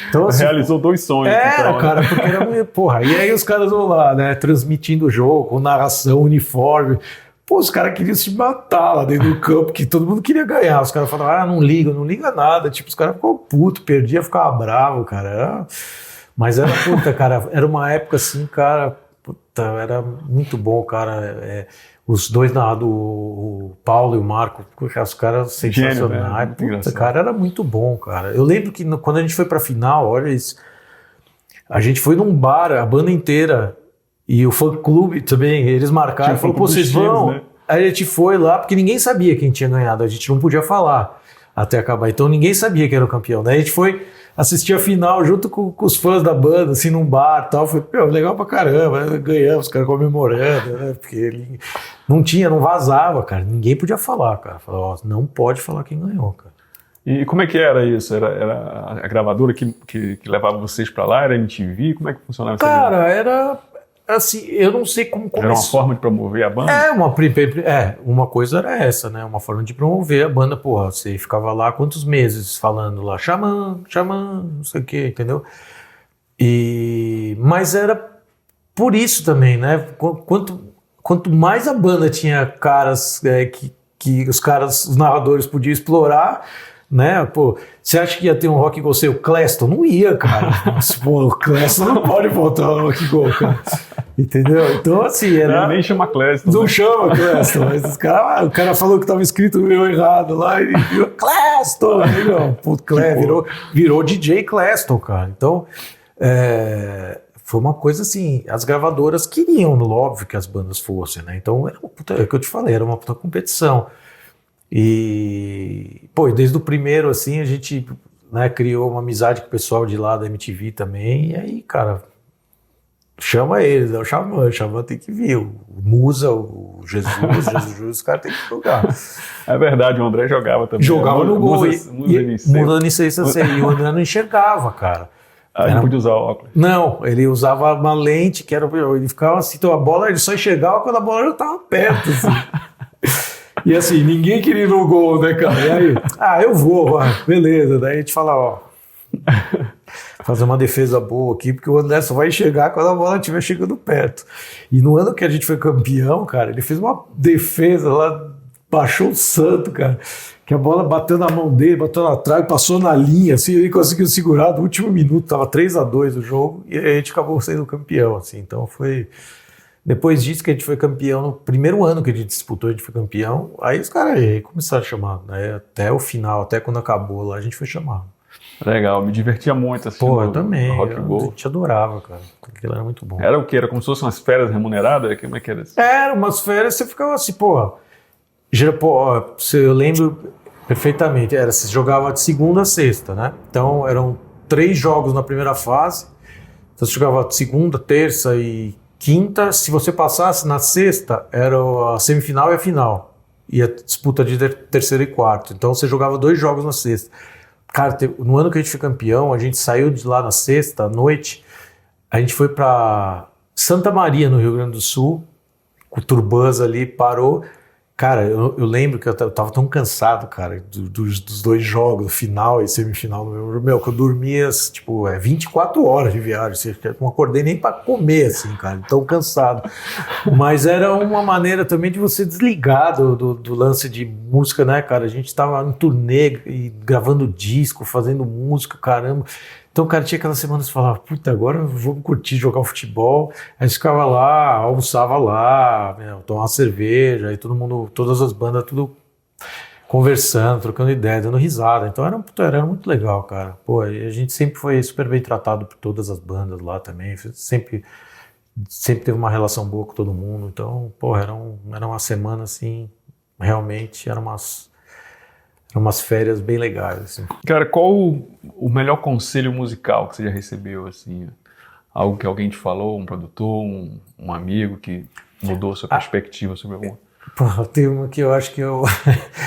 Então, assim, realizou 2 sonhos. Então, cara, porque era meio... Porra, e aí os caras vão lá, né, transmitindo o jogo, com narração, uniforme... Pô, os caras queriam se matar lá dentro do campo, que todo mundo queria ganhar. Os caras falavam, não liga nada. Tipo, os caras ficavam putos, perdia, ficava bravo, cara. Mas era, puta, cara, era uma época assim, cara, puta, era muito bom, cara. Os dois o Paulo e o Marco, os caras sensacionais. Puta, cara, era muito bom, cara. Eu lembro que quando a gente foi pra final, olha isso, a gente foi num bar, a banda inteira... E o fã-clube também, eles marcaram, falou, pô, vocês vão? Né? Aí a gente foi lá, porque ninguém sabia quem tinha ganhado, a gente não podia falar até acabar, então ninguém sabia quem era o campeão. Daí a gente foi assistir a final junto com os fãs da banda, assim, num bar e tal, foi, legal pra caramba, né? Ganhamos, os caras comemorando, né? Porque ele não vazava, cara, ninguém podia falar, cara, falou, não pode falar quem ganhou, cara. E como é que era isso? Era a gravadora que levava vocês pra lá? Era a MTV? Como é que funcionava isso? Cara, era... Assim, eu não sei como começou. Era uma forma de promover a banda? Uma coisa era essa, né? Uma forma de promover a banda. Porra, você ficava lá quantos meses falando lá, Xamã, não sei o quê, entendeu? Mas era por isso também, né? Quanto mais a banda tinha caras que os narradores podiam explorar, né? Pô, você acha que ia ter um Rock Go sem o Clapton? Não ia, cara. Mas, pô, o Clapton não pode voltar ao Rock Go, cara. Entendeu? Então, assim, era... Ele nem chama Clapton. Não chama Clapton, mas o cara falou que estava escrito meio errado lá e virou Clapton. Pô, virou DJ Clapton, cara. Então, foi uma coisa assim, as gravadoras queriam, óbvio, que as bandas fossem, né? Então, é o que eu te falei, era uma puta competição. E, pô, desde o primeiro, assim, a gente, né, criou uma amizade com o pessoal de lá da MTV também, e aí, cara, chama eles, o Xamã tem que vir, o Musa, o o Jesus, os caras têm que jogar. É verdade, o André jogava também. Jogava no gol. Musa Niceu, e o André não enxergava, cara. Ele não podia usar óculos. Não, ele usava uma lente que era. Ele ficava assim, então a bola, ele só enxergava quando a bola já estava perto. Assim. E assim, ninguém queria ir no gol, né, cara? E aí, eu vou, beleza. Daí a gente fala, ó. Fazer uma defesa boa aqui, porque o André só vai enxergar quando a bola estiver chegando perto. E no ano que a gente foi campeão, cara, ele fez uma defesa lá, baixou o santo, cara. Que a bola bateu na mão dele, bateu na trave, passou na linha, assim, ele conseguiu segurar no último minuto, tava 3-2 o jogo, e a gente acabou sendo campeão, assim, então foi... Depois disso que a gente foi campeão, no primeiro ano que a gente disputou, a gente foi campeão, aí os caras começaram a chamar, né, até o final, até quando acabou lá, a gente foi chamado. Legal, me divertia muito assim. Pô, eu também, eu te adorava, cara, aquilo era muito bom. Era o quê? Era como se fossem umas férias remuneradas? Como é que era isso? Era umas férias, você ficava assim, eu lembro perfeitamente, você jogava de segunda a sexta, né? Então eram 3 jogos na primeira fase, então você jogava de segunda, terça e quinta. Se você passasse na sexta, era a semifinal e a final, e a disputa de terceiro e quarto, então você jogava 2 jogos na sexta. Cara, no ano que a gente foi campeão, a gente saiu de lá na sexta à noite, a gente foi para Santa Maria, no Rio Grande do Sul, com o Turbans ali, parou. Cara, eu lembro que eu tava tão cansado, cara, dos 2 jogos, final e semifinal. Meu, que eu dormia, tipo, 24 horas de viagem, não acordei nem para comer, assim, cara, tão cansado. Mas era uma maneira também de você desligar do lance de música, né, cara? A gente tava em turnê, e gravando disco, fazendo música, caramba. Então, cara, tinha aquelas semanas que você falava, puta, agora vamos curtir, jogar futebol. Aí ficava lá, almoçava lá, tomava cerveja, aí todo mundo, todas as bandas, tudo conversando, trocando ideia, dando risada. Então era muito legal, cara. Pô, a gente sempre foi super bem tratado por todas as bandas lá também. Sempre teve uma relação boa com todo mundo. Então, pô, era uma semana assim, realmente eram umas férias bem legais, assim. Cara, qual o melhor conselho musical que você já recebeu, assim? Algo que alguém te falou, um produtor, um amigo que mudou a sua perspectiva sobre alguma? Pô, tem uma que eu acho que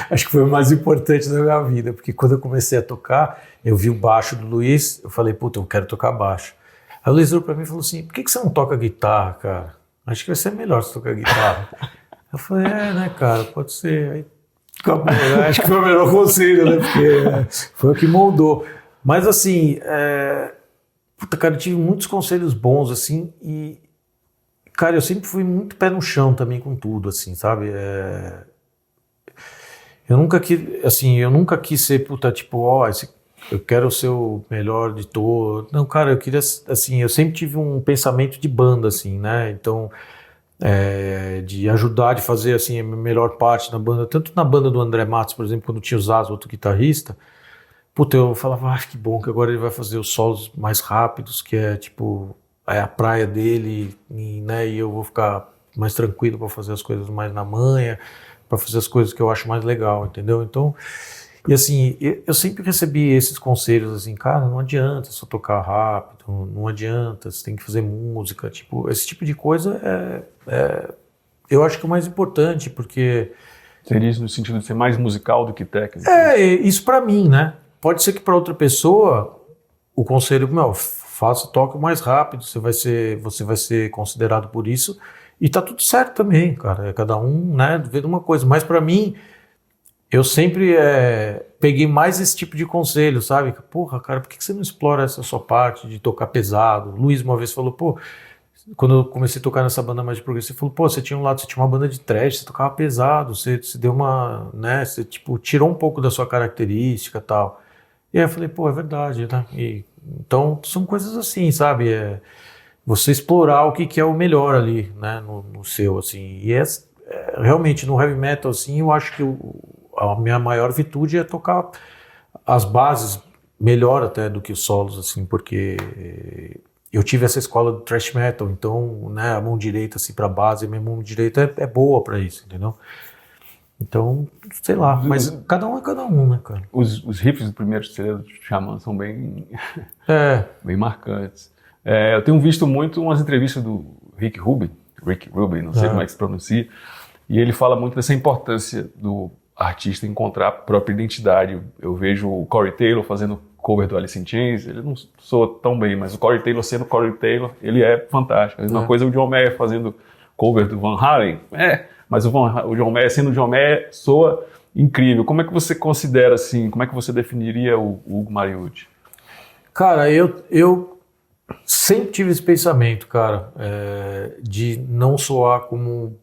acho que foi o mais importante da minha vida, porque quando eu comecei a tocar, eu vi o baixo do Luiz, eu falei, puta, eu quero tocar baixo. Aí o Luiz olhou pra mim e falou assim, por que você não toca guitarra, cara? Acho que vai ser melhor se tocar guitarra. Eu falei, né, cara, pode ser. Aí, acabou, né? Acho que foi o melhor conselho, né? Porque foi o que moldou. Mas assim, puta, cara, eu tive muitos conselhos bons, assim, e, cara, eu sempre fui muito pé no chão também com tudo, assim, sabe? Eu nunca quis ser, puta, tipo, eu quero ser o melhor de todos. Não, cara, eu queria, assim, eu sempre tive um pensamento de banda, assim, né? Então, de ajudar, de fazer assim a melhor parte na banda, tanto na banda do André Matos, por exemplo, quando tinha o Zazo, outro guitarrista, puta, eu falava, que bom que agora ele vai fazer os solos mais rápidos, que é tipo, a praia dele, né, e eu vou ficar mais tranquilo para fazer as coisas mais na manha, para fazer as coisas que eu acho mais legal, entendeu? Então, e assim, eu sempre recebi esses conselhos assim, cara, não adianta só tocar rápido, não adianta, você tem que fazer música, tipo, esse tipo de coisa eu acho que é o mais importante, porque... Seria isso no sentido de ser mais musical do que técnico? Isso pra mim, né? Pode ser que pra outra pessoa o conselho, toque mais rápido, você vai ser considerado por isso, e tá tudo certo também, cara, cada um, né, vê uma coisa, mas pra mim, eu sempre peguei mais esse tipo de conselho, sabe? Porra, cara, por que você não explora essa sua parte de tocar pesado? O Luiz uma vez falou, quando eu comecei a tocar nessa banda mais de progressivo, ele falou, você tinha uma banda de thrash, você tocava pesado, você deu uma, né, você tipo, tirou um pouco da sua característica e tal. E aí eu falei, é verdade, né? Então, são coisas assim, sabe? Você explorar o que é o melhor ali, né, no seu, assim. E realmente, no heavy metal, assim, eu acho que a minha maior virtude é tocar as bases melhor até do que os solos, assim, porque eu tive essa escola do thrash metal, então, né, a mão direita assim para base, a minha mão direita é boa para isso, entendeu? Então, sei lá, mas cada um é cada um, né, cara? Os riffs do primeiro CD do Xamã são bem marcantes. Eu tenho visto muito umas entrevistas do Rick Rubin, não sei como é que se pronuncia, E ele fala muito dessa importância do artista encontrar a própria identidade. Eu vejo o Corey Taylor fazendo cover do Alice in Chains, ele não soa tão bem, mas o Corey Taylor sendo Corey Taylor, ele é fantástico. A mesma coisa o John Mayer fazendo cover do Van Halen, mas o John Mayer sendo o John Mayer soa incrível. Como é que você considera assim, como é que você definiria o Hugo Mariucci? Cara, eu sempre tive esse pensamento, cara, de não soar como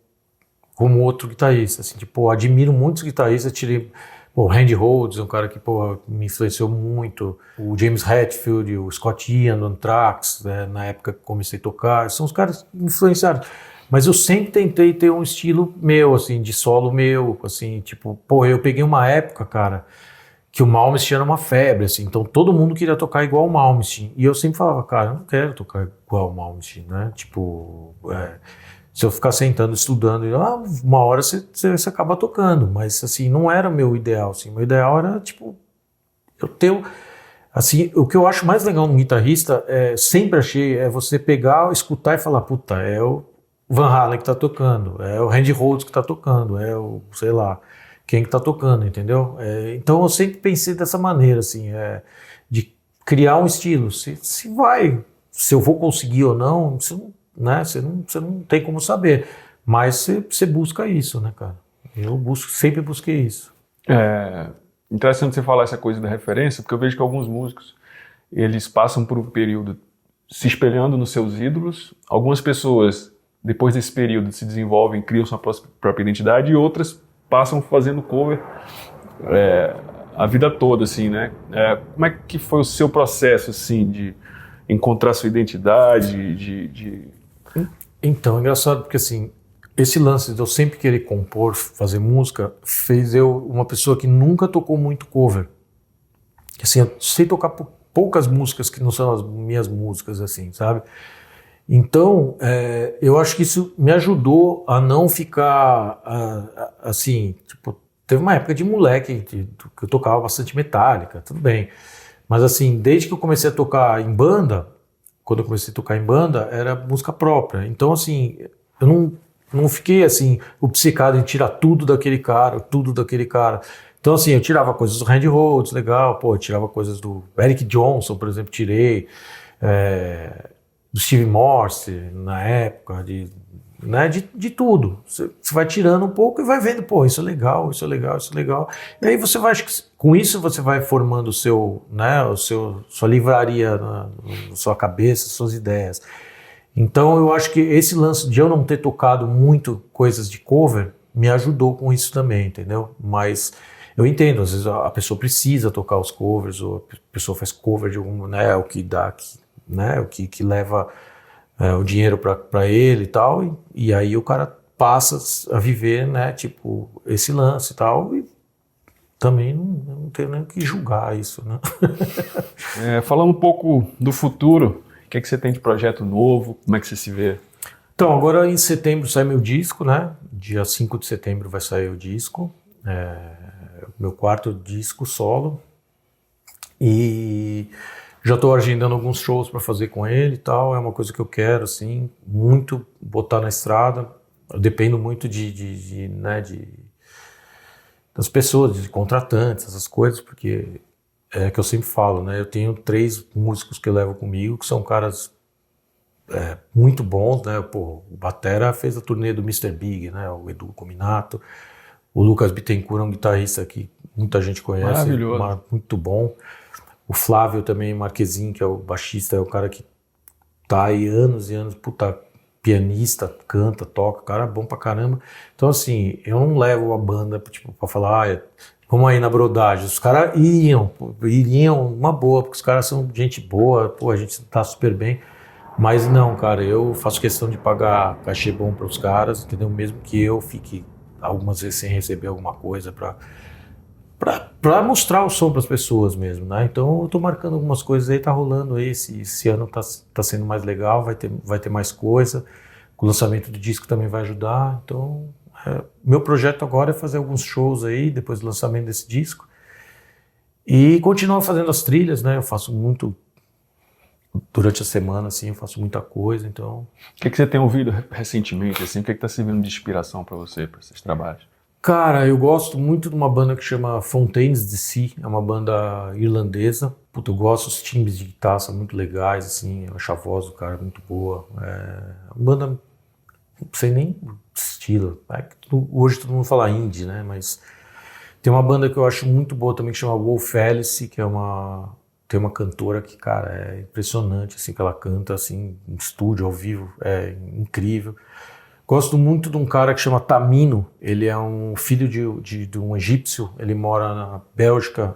outro guitarrista, assim, tipo, admiro muitos guitarristas, tirei, o Randy Rhoads, um cara que, me influenciou muito, o James Hetfield, o Scott Ian do Anthrax, na época que comecei a tocar, são os caras que me influenciaram, mas eu sempre tentei ter um estilo meu, assim, de solo meu, assim, tipo, eu peguei uma época, cara, que o Malmsteen era uma febre, assim, então todo mundo queria tocar igual o Malmsteen, e eu sempre falava, cara, eu não quero tocar igual o Malmsteen, né, tipo, se eu ficar sentando, estudando, uma hora você acaba tocando, mas assim, não era o meu ideal, assim, meu ideal era, tipo, eu ter, assim, o que eu acho mais legal num guitarrista, sempre achei, você pegar, escutar e falar, puta, é o Van Halen que tá tocando, é o Randy Rhoads que tá tocando, é o, sei lá, quem que tá tocando, entendeu? Então eu sempre pensei dessa maneira, assim, de criar um estilo, se eu vou conseguir ou não, né? Você não tem como saber, mas você busca isso, né, cara? Sempre busquei isso. Interessante você falar essa coisa da referência, porque eu vejo que alguns músicos, eles passam por um período se espelhando nos seus ídolos. Algumas pessoas, depois desse período, se desenvolvem, criam sua própria identidade, e outras passam fazendo cover a vida toda, assim, né? Como é que foi o seu processo, assim, de encontrar sua identidade, Então, é engraçado porque, assim, esse lance de eu sempre querer compor, fazer música, fez eu uma pessoa que nunca tocou muito cover. Assim, eu sei tocar poucas músicas que não são as minhas músicas, assim, sabe? Então, eu acho que isso me ajudou a não ficar, assim, tipo, teve uma época de moleque que eu tocava bastante Metallica, tudo bem. Mas, assim, desde que eu comecei a tocar em banda, quando eu comecei a tocar em banda, era música própria. Então, assim, eu não fiquei, assim, obcecado em tirar tudo daquele cara. Então, assim, eu tirava coisas do Randy Rhoads, legal, eu tirava coisas do Eric Johnson, por exemplo, tirei, do Steve Morse, na época, de tudo. Você vai tirando um pouco e vai vendo, isso é legal, isso é legal, isso é legal. E aí você vai, acho que com isso você vai formando sua livraria na sua cabeça, suas ideias. Então eu acho que esse lance de eu não ter tocado muito coisas de cover me ajudou com isso também, entendeu? Mas eu entendo, às vezes a pessoa precisa tocar os covers, ou a pessoa faz cover de algum, né, o que dá, né, o que leva o dinheiro para ele e tal, e aí o cara passa a viver, né, tipo, esse lance e tal, e também não tenho nem o que julgar isso, né? Falando um pouco do futuro, o que você tem de projeto novo, como é que você se vê? Então, agora em setembro sai meu disco, né, dia 5 de setembro vai sair o disco, meu 4º disco solo, e já estou agendando alguns shows para fazer com ele e tal, é uma coisa que eu quero, assim, muito botar na estrada. Eu dependo muito das pessoas, de contratantes, essas coisas, porque é que eu sempre falo, né? Eu tenho 3 músicos que eu levo comigo, que são caras muito bons, né? O batera fez a turnê do Mr. Big, né? O Edu Cominato. O Lucas Bittencourt é um guitarrista que muita gente conhece. Maravilhoso. Muito bom. O Flávio também, Marquezin, que é o baixista, é o cara que tá aí anos e anos, pianista, canta, toca, cara bom pra caramba. Então, assim, eu não levo a banda pra falar, vamos aí na brodagem. Os caras iriam uma boa, porque os caras são gente boa, a gente tá super bem. Mas não, cara, eu faço questão de pagar cachê bom pros caras, entendeu? Mesmo que eu fique algumas vezes sem receber alguma coisa pra mostrar o som pras pessoas mesmo, né? Então eu tô marcando algumas coisas aí, tá rolando aí, esse ano tá sendo mais legal, vai ter mais coisa, o lançamento do disco também vai ajudar, então meu projeto agora é fazer alguns shows aí, depois do lançamento desse disco, e continuar fazendo as trilhas, né? Eu faço muito durante a semana, assim, eu faço muita coisa, então... O que você tem ouvido recentemente, assim? O que está servindo de inspiração para você, para esses trabalhos? Cara, eu gosto muito de uma banda que chama Fontaines DC, é uma banda irlandesa. Puta, eu gosto, os timbres de guitarra são muito legais, assim, eu acho a voz do cara muito boa. É uma banda, não sei nem estilo, hoje todo mundo fala indie, né, mas tem uma banda que eu acho muito boa também que chama Wolf Alice, que tem uma cantora que, cara, é impressionante, assim, que ela canta, assim, em estúdio, ao vivo, é incrível. Gosto muito de um cara que chama Tamino, ele é um filho de um egípcio, ele mora na Bélgica,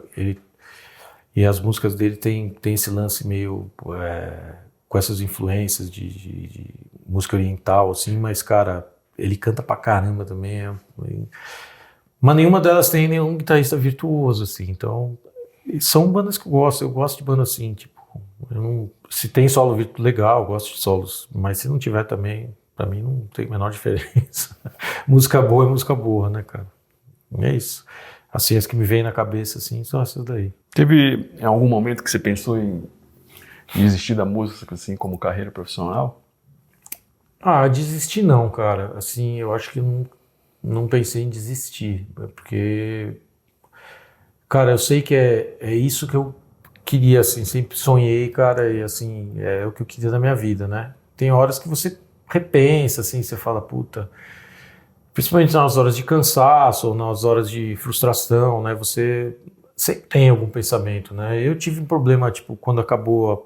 e as músicas dele tem esse lance meio com essas influências de música oriental, assim, mas, cara, ele canta pra caramba também, mas nenhuma delas tem nenhum guitarrista virtuoso, assim, então são bandas que eu gosto de banda assim, tipo, se tem solo legal, eu gosto de solos, mas se não tiver também, pra mim não tem a menor diferença. Música boa é música boa, né, cara? É isso. Assim, as que me vêm na cabeça, assim, são essas daí. Teve algum momento que você pensou em desistir da música, assim, como carreira profissional? Desistir não, cara. Assim, eu acho que não pensei em desistir, porque, cara, eu sei que é isso que eu queria, assim, sempre sonhei, cara, e assim, é o que eu queria na minha vida, né? Tem horas que você repensa, assim, você fala, puta, principalmente nas horas de cansaço ou nas horas de frustração, né, você sempre tem algum pensamento, né? Eu tive um problema, tipo, quando acabou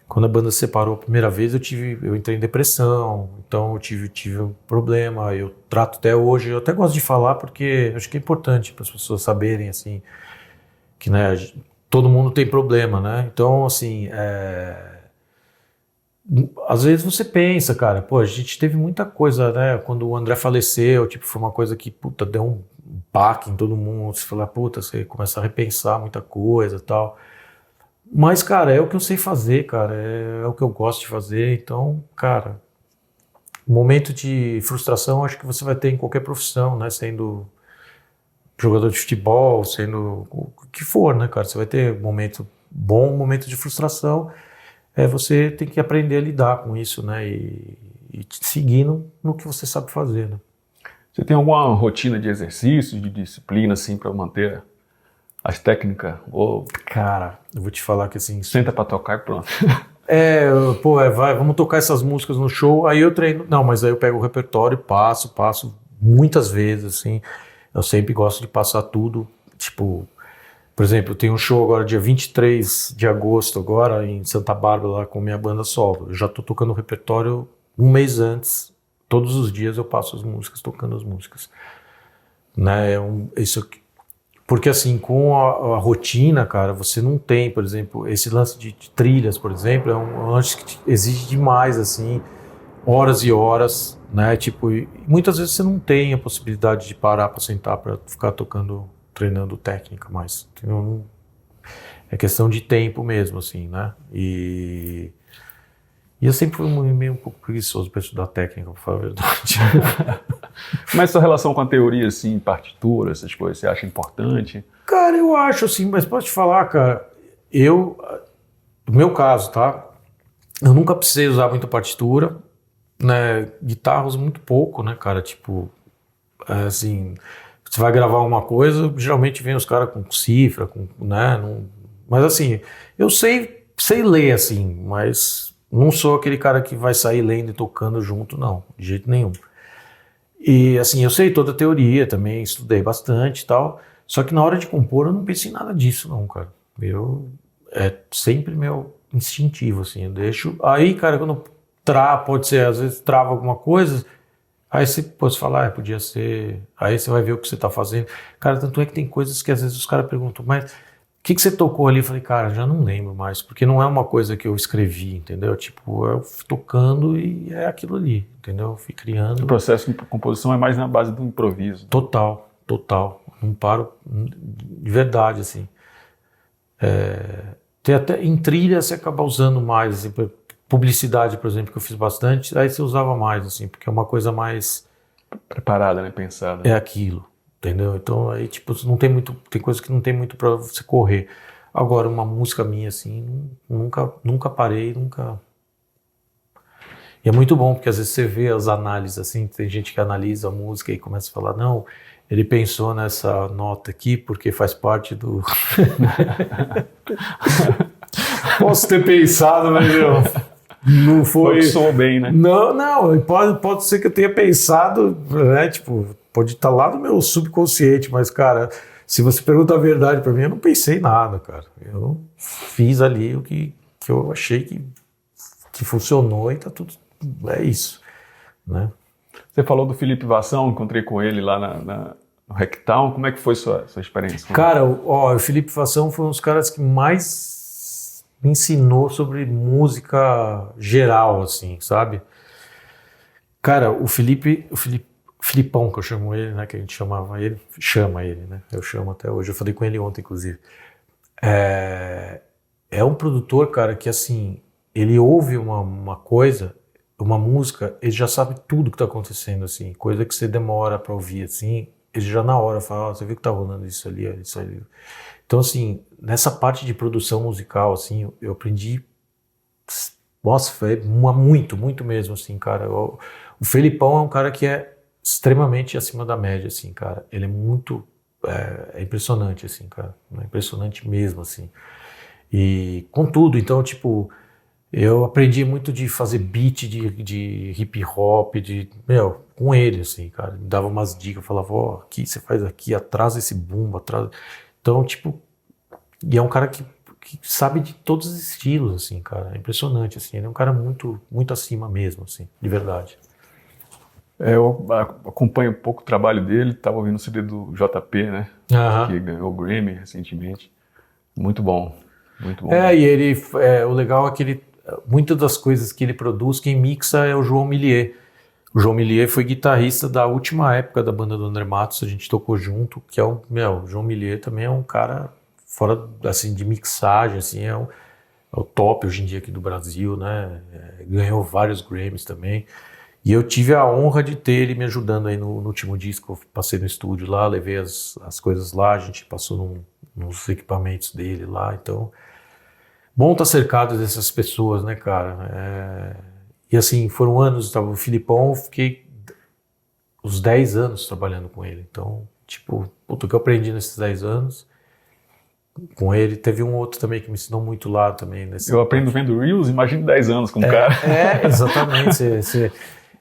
quando a banda se separou a primeira vez, eu entrei em depressão, então eu tive um problema, eu trato até hoje, eu até gosto de falar porque acho que é importante para as pessoas saberem, assim, que, né, todo mundo tem problema, né? Então, assim, às vezes você pensa, cara, pô, a gente teve muita coisa, né? Quando o André faleceu, tipo, foi uma coisa que, puta, deu um baque em todo mundo. Você fala, puta, você começa a repensar muita coisa e tal. Mas, cara, é o que eu sei fazer, cara, é o que eu gosto de fazer. Então, cara, momento de frustração acho que você vai ter em qualquer profissão, né? Sendo jogador de futebol, sendo o que for, né, cara? Você vai ter momento bom, momento de frustração. Você tem que aprender a lidar com isso, né? E seguir no que você sabe fazer, né? Você tem alguma rotina de exercício, de disciplina, assim, para manter as técnicas? Ou Cara, eu vou te falar que assim... senta para tocar e pronto. Vamos tocar essas músicas no show, aí eu treino... Não, mas aí eu pego o repertório e passo muitas vezes, assim. Eu sempre gosto de passar tudo, tipo... Por exemplo, eu tenho um show agora dia 23 de agosto, agora em Santa Bárbara, lá com minha banda solo. Eu já tô tocando o repertório um mês antes. Todos os dias eu passo as músicas, tocando as músicas. Né? Porque assim, com a rotina, cara, você não tem, por exemplo, esse lance de trilhas, por exemplo, é um lance que exige demais, assim, horas e horas, né? Tipo, e muitas vezes você não tem a possibilidade de parar para sentar, para ficar tocando, treinando técnica, mas é questão de tempo mesmo, assim, né? E eu sempre fui meio um pouco preguiçoso para estudar técnica, pra falar a verdade. Mas sua relação com a teoria, assim, partitura, essas coisas, você acha importante? Cara, eu acho assim, mas posso te falar, cara, no meu caso, tá? Eu nunca precisei usar muita partitura, né? Guitarra eu uso muito pouco, né, cara? Tipo, assim... Você vai gravar uma coisa, geralmente vem os caras com cifra, né? Mas assim, eu sei ler assim, mas não sou aquele cara que vai sair lendo e tocando junto, não, de jeito nenhum. E assim, eu sei toda a teoria também, estudei bastante e tal, só que na hora de compor eu não pensei em nada disso, não, cara. É sempre meu instintivo, assim, eu deixo... Aí, cara, quando pode ser, às vezes trava alguma coisa... Aí você pode falar, podia ser... Aí você vai ver o que você tá fazendo. Cara, tanto é que tem coisas que às vezes os caras perguntam, mas o que você tocou ali? Eu falei, cara, já não lembro mais, porque não é uma coisa que eu escrevi, entendeu? Tipo, eu fui tocando e é aquilo ali, entendeu? Eu fui criando. O processo de composição é mais na base do improviso. Total. Não paro, de verdade, assim. Tem até em trilha você acaba usando mais, assim, publicidade, por exemplo, que eu fiz bastante, aí você usava mais, assim, porque é uma coisa mais... preparada, né? Pensada. É aquilo, entendeu? Então, aí, tipo, não tem muito... Tem coisas que não tem muito pra você correr. Agora, uma música minha, assim, nunca parei, nunca... E é muito bom, porque às vezes você vê as análises, assim, tem gente que analisa a música e começa a falar, não, ele pensou nessa nota aqui porque faz parte do... Posso ter pensado, mas não foi... Soou bem, né? Não, pode ser que eu tenha pensado, né, tipo, pode estar lá no meu subconsciente, mas, cara, se você pergunta a verdade pra mim, eu não pensei nada, cara. Eu fiz ali o que eu achei que funcionou e tá tudo... É isso, né? Você falou do Felipe Vassão, encontrei com ele lá no Hacktown. Como é que foi sua experiência? Cara, o Felipe Vassão foi um dos caras que mais me ensinou sobre música geral, assim, sabe? Cara, o Filipão, que eu chamo ele, né? Que a gente chama ele, né? Eu chamo até hoje. Eu falei com ele ontem, inclusive. É um produtor, cara, que assim, ele ouve uma coisa, uma música, ele já sabe tudo que tá acontecendo, assim, coisa que você demora pra ouvir, assim, ele já na hora fala, você viu que tá rolando isso ali, isso ali. Então, assim, nessa parte de produção musical, assim, eu aprendi, nossa, foi muito mesmo, assim, cara. O Felipão é um cara que é extremamente acima da média, assim, cara. Ele é muito, é impressionante, assim, cara, é impressionante mesmo, assim. E com tudo, então, tipo... Eu aprendi muito de fazer beat de hip hop, com ele, assim, cara. Me dava umas dicas, falava, ó, aqui você faz aqui, atrás esse bumbo, atrás. Então, tipo, e é um cara que sabe de todos os estilos, assim, cara. É impressionante, assim. Ele é um cara muito acima mesmo, assim, de verdade. Eu acompanho um pouco o trabalho dele, estava ouvindo o CD do JP, né? Que ganhou o Grammy recentemente. Muito bom, muito bom. E ele, o legal é que muitas das coisas que ele produz, quem mixa é o João Millier. O João Millier foi guitarrista da última época da banda do André Matos, a gente tocou junto, que é o João Millier também é um cara fora, assim, de mixagem, assim, é o top hoje em dia aqui do Brasil, né? Ganhou vários Grammys também. E eu tive a honra de ter ele me ajudando aí no último disco. Eu passei no estúdio lá, levei as coisas lá, a gente passou nos equipamentos dele lá, então... Bom estar cercado dessas pessoas, né, cara? E assim, foram anos, tava o Filipão, eu fiquei uns 10 anos trabalhando com ele. Então, tipo, o que eu aprendi nesses 10 anos com ele. Teve um outro também que me ensinou muito lá também. Eu aprendo vendo Reels, imagino 10 anos com o cara. Exatamente.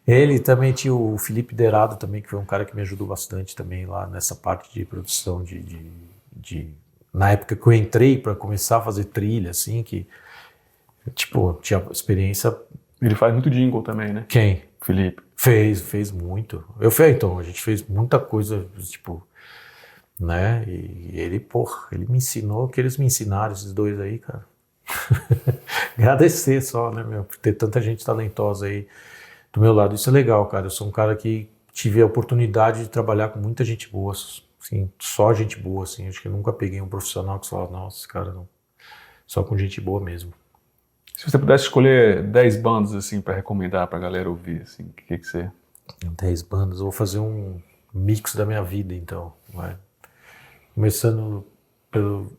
Ele também tinha o Felipe Derado também, que foi um cara que me ajudou bastante também lá nessa parte de produção na época que eu entrei para começar a fazer trilha, assim, que, tipo, tinha experiência... Ele faz muito jingle também, né? Quem? Felipe. Fez muito. Então, a gente fez muita coisa, tipo, né? E ele, ele me ensinou, que eles me ensinaram, esses dois aí, cara. Agradecer só, né, por ter tanta gente talentosa aí do meu lado. Isso é legal, cara. Eu sou um cara que tive a oportunidade de trabalhar com muita gente boa, assim, só gente boa, assim. Acho que eu nunca peguei um profissional que falava, nossa, cara, não. Só com gente boa mesmo. Se você pudesse escolher 10 bandas, assim, pra recomendar pra galera ouvir, assim, o que você... 10 bandas, eu vou fazer um mix da minha vida, então, vai. Começando pelo...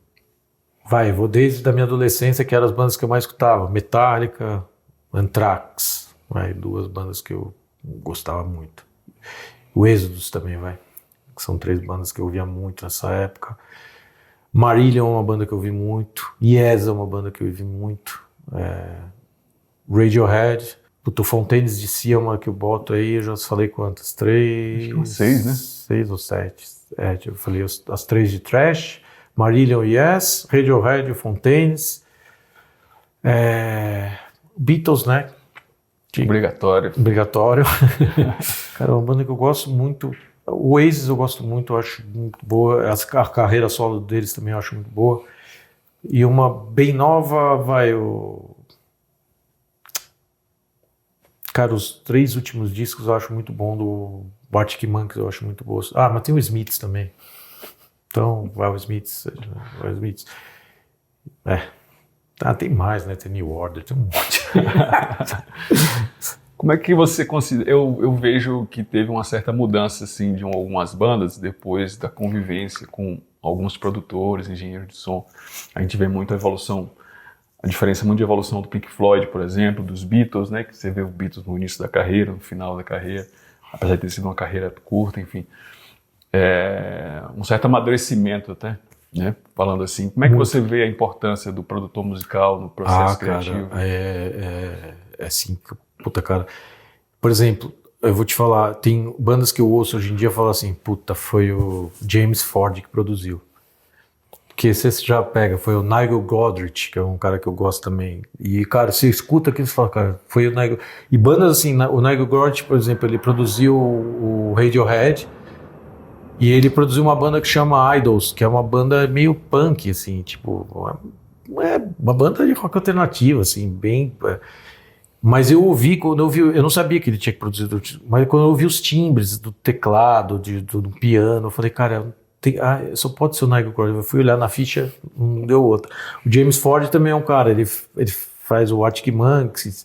vou desde a minha adolescência, que eram as bandas que eu mais escutava. Metallica, Anthrax, duas bandas que eu gostava muito. O Exodus também, que são 3 bandas que eu ouvia muito nessa época. Marillion é uma banda que eu ouvi muito. Yes é uma banda que eu ouvi muito. Radiohead. O Fontaines DC é uma que eu boto aí, eu já falei quantas? 3? Acho que 6, né? 6 ou 7. Eu falei as 3 de Thrash. Marillion, Yes, Radiohead, Fontaines. Beatles, né? Obrigatório. Cara, é uma banda que eu gosto muito. O Oasis eu gosto muito, eu acho muito boa. A carreira solo deles também eu acho muito boa. E uma bem nova, Cara, os 3 últimos discos eu acho muito bom, do Arctic Monkeys eu acho muito bom. Mas tem o Smiths também. Então, o Smiths. Tem mais, né? Tem New Order, tem um monte. Como é que você considera... Eu vejo que teve uma certa mudança, assim, de algumas bandas depois da convivência com alguns produtores, engenheiros de som. A gente vê muito a diferença muito de evolução do Pink Floyd, por exemplo, dos Beatles, né? Que você vê o Beatles no início da carreira, no final da carreira, apesar de ter sido uma carreira curta, enfim. Um certo amadurecimento até, né? Falando assim, como é que você vê a importância do produtor musical no processo criativo? Cara, assim, puta, cara. Por exemplo, eu vou te falar, tem bandas que eu ouço hoje em dia e falo assim, puta, foi o James Ford que produziu. Porque você já pega, foi o Nigel Godrich, que é um cara que eu gosto também. E, cara, você escuta aquilo e fala, cara, foi o Nigel... E bandas assim, o Nigel Godrich, por exemplo, ele produziu o Radiohead, e ele produziu uma banda que chama Idols, que é uma banda meio punk, assim, tipo, uma banda de rock alternativo, assim, bem... Mas eu ouvi, quando eu ouvi, eu não sabia que ele tinha produzido, mas quando eu ouvi os timbres do teclado, do piano, eu falei, cara, só pode ser o Nigel Godrich. Eu fui olhar na ficha, não deu outra. O James Ford também é um cara, ele faz o Arctic Monkeys.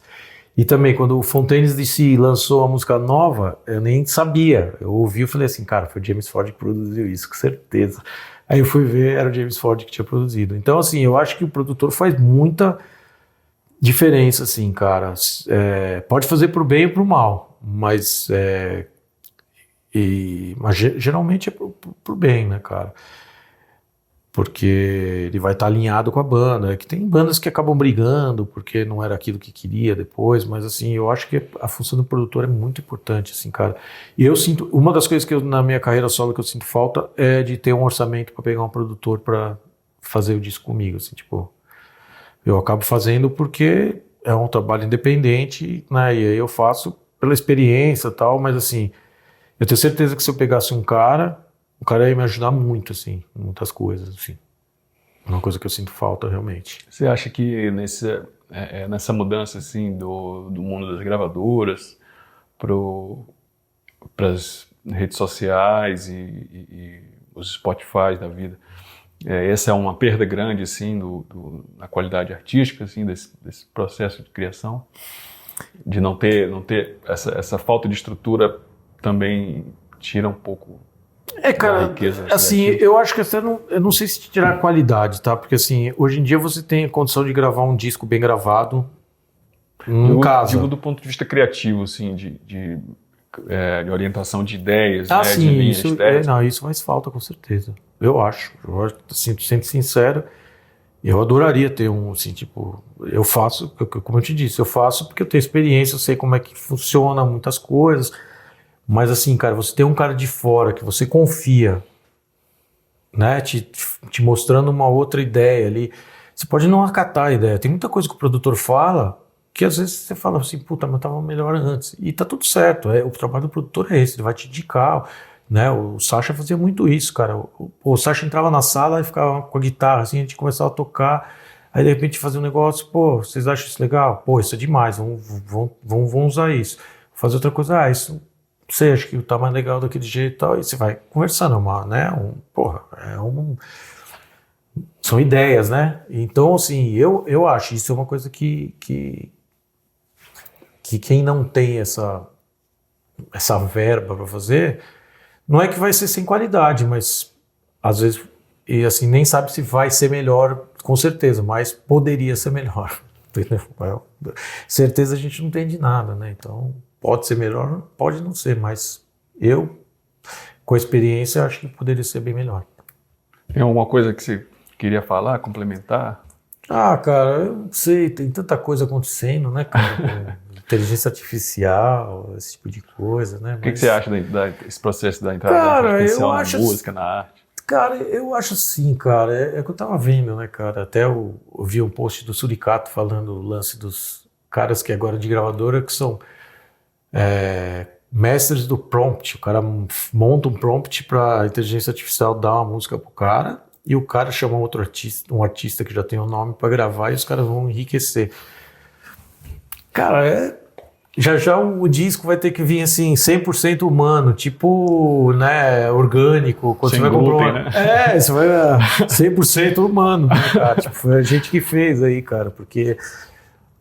E também, quando o Fontaines DC lançou uma música nova, eu nem sabia. Eu ouvi e falei assim, cara, foi o James Ford que produziu isso, com certeza. Aí eu fui ver, era o James Ford que tinha produzido. Então, assim, eu acho que o produtor faz muita diferença, assim, cara. Pode fazer pro bem ou pro mal, mas geralmente é pro bem, né, cara? Porque ele vai estar alinhado com a banda. Que tem bandas que acabam brigando porque não era aquilo que queria depois, mas assim, eu acho que a função do produtor é muito importante, assim, cara. E eu sinto, uma das coisas que na minha carreira solo que eu sinto falta é de ter um orçamento para pegar um produtor para fazer o disco comigo, assim, tipo, eu acabo fazendo porque é um trabalho independente, né, e aí eu faço pela experiência e tal, mas assim, eu tenho certeza que se eu pegasse um cara, o cara ia me ajudar muito, assim, em muitas coisas, assim. Uma coisa que eu sinto falta, realmente. Você acha que nessa mudança, assim, do mundo das gravadoras para as redes sociais e os Spotify da vida, essa é uma perda grande, assim, na qualidade artística, assim, desse processo de criação? De não ter essa falta de estrutura também tira um pouco... cara, assim, eu acho que até eu não sei se tirar qualidade, tá? Porque assim, hoje em dia você tem a condição de gravar um disco bem gravado em casa. Digo do ponto de vista criativo, assim, de orientação de ideias, né, sim, de linhas isso faz falta, com certeza. Eu acho, assim, sendo sincero, eu adoraria ter assim, tipo, eu faço, como eu te disse, eu faço porque eu tenho experiência, eu sei como é que funciona muitas coisas. Mas assim, cara, você tem um cara de fora que você confia, né, te mostrando uma outra ideia ali, você pode não acatar a ideia. Tem muita coisa que o produtor fala que às vezes você fala assim, puta, mas tava melhor antes. E tá tudo certo, o trabalho do produtor é esse, ele vai te indicar, né, o Sacha fazia muito isso, cara. O Sacha entrava na sala e ficava com a guitarra, assim, a gente começava a tocar, aí de repente fazia um negócio, pô, vocês acham isso legal? Pô, isso é demais, vamos usar isso. Fazer outra coisa, isso... Você acha que tá mais legal daquele jeito e tal, e você vai conversando, são ideias, né? Então, assim, eu acho isso é uma coisa que quem não tem essa verba para fazer, não é que vai ser sem qualidade, mas às vezes, e assim, nem sabe se vai ser melhor, com certeza, mas poderia ser melhor. Entendeu? Certeza a gente não tem de nada, né? Então... Pode ser melhor, pode não ser, mas eu, com a experiência, acho que poderia ser bem melhor. Tem alguma coisa que você queria falar, complementar? Cara, eu não sei, tem tanta coisa acontecendo, né, cara? Inteligência artificial, esse tipo de coisa, né? O que você acha desse processo da entrada da artificial na música, na arte? Cara, eu acho assim, cara, é que eu tava vendo, né, cara? Até eu vi um post do Suricato falando o lance dos caras que agora de gravadora que são... mestres do prompt. O cara monta um prompt para a inteligência artificial dar uma música pro cara e o cara chama um artista que já tem um nome para gravar e os caras vão enriquecer. Cara, já o disco vai ter que vir assim 100% humano, tipo, né, orgânico. Quando sem você vai glúten, comprar né? você vai 100% humano, né, cara? Tipo, foi a gente que fez aí, cara, porque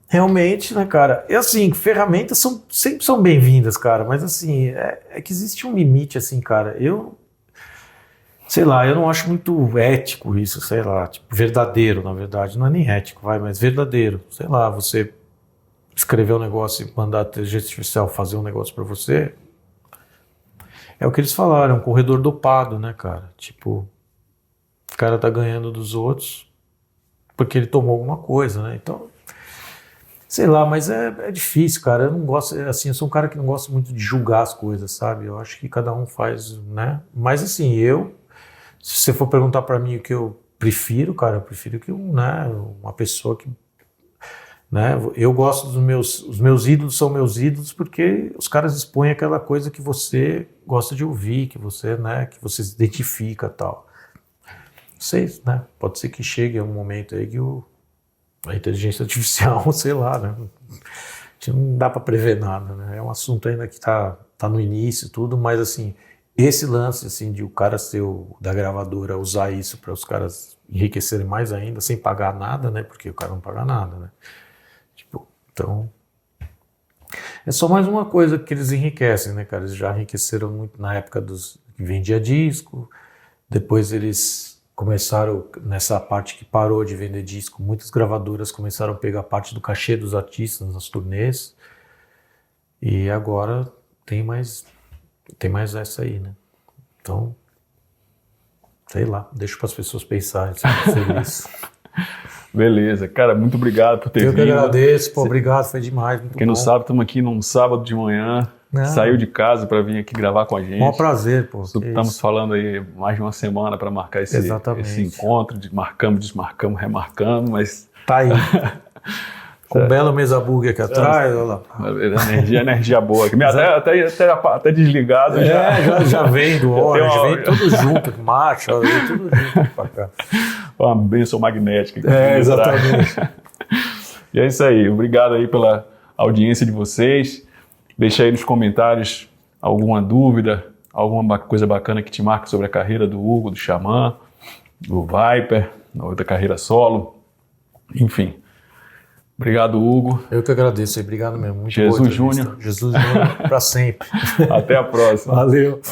realmente, né, cara? E assim, ferramentas sempre são bem-vindas, cara, mas assim, é que existe um limite, assim, cara. sei lá, eu não acho muito ético isso, sei lá, tipo, verdadeiro, na verdade. Não é nem ético, mas verdadeiro. Sei lá, você escrever um negócio e mandar a inteligência artificial fazer um negócio pra você, é o que eles falaram, um corredor dopado, né, cara? Tipo, o cara tá ganhando dos outros porque ele tomou alguma coisa, né? Então, sei lá, mas é difícil, cara. Eu não gosto, assim, eu sou um cara que não gosta muito de julgar as coisas, sabe? Eu acho que cada um faz, né? Mas assim, se você for perguntar pra mim o que eu prefiro, cara, eu prefiro que uma pessoa que, né? Eu gosto os meus ídolos são meus ídolos porque os caras expõem aquela coisa que você gosta de ouvir, que você, né? Que você se identifica, e tal. Não sei, né? Pode ser que chegue um momento aí que a inteligência artificial, sei lá, né? Não dá para prever nada, né? É um assunto ainda que tá no início e tudo, mas assim, esse lance assim de o cara ser da gravadora usar isso para os caras enriquecerem mais ainda, sem pagar nada, né? Porque o cara não paga nada, né? Tipo, então é só mais uma coisa que eles enriquecem, né, cara? Eles já enriqueceram muito na época que vendia disco, depois eles começaram, nessa parte que parou de vender disco, muitas gravadoras começaram a pegar parte do cachê dos artistas nas turnês, e agora tem mais essa aí, né? Então, sei lá, deixo para as pessoas pensarem sobre isso. Beleza, cara, muito obrigado por ter vindo. Eu que agradeço, pô, obrigado, foi demais, muito Quem bom. não sabe, estamos aqui num sábado de manhã, saiu de casa para vir aqui gravar com a gente. Um prazer, pô. Estamos falando aí mais de uma semana para marcar esse encontro, marcamos, desmarcamos, remarcamos, mas... Tá aí. Com bela mesa burger aqui atrás, olha lá. Energia boa aqui. Até desligado. Já vem do óleo, vem tudo junto, marcha, vem tudo junto pra cá. Uma bênção magnética. Exatamente. E é isso aí. Obrigado aí pela audiência de vocês. Deixa aí nos comentários alguma dúvida, alguma coisa bacana que te marque sobre a carreira do Hugo, do Xamã, do Viper, da outra carreira solo. Enfim. Obrigado, Hugo. Eu que agradeço. Obrigado mesmo. Muito Jesus Júnior. Jesus Júnior para sempre. Até a próxima. Valeu.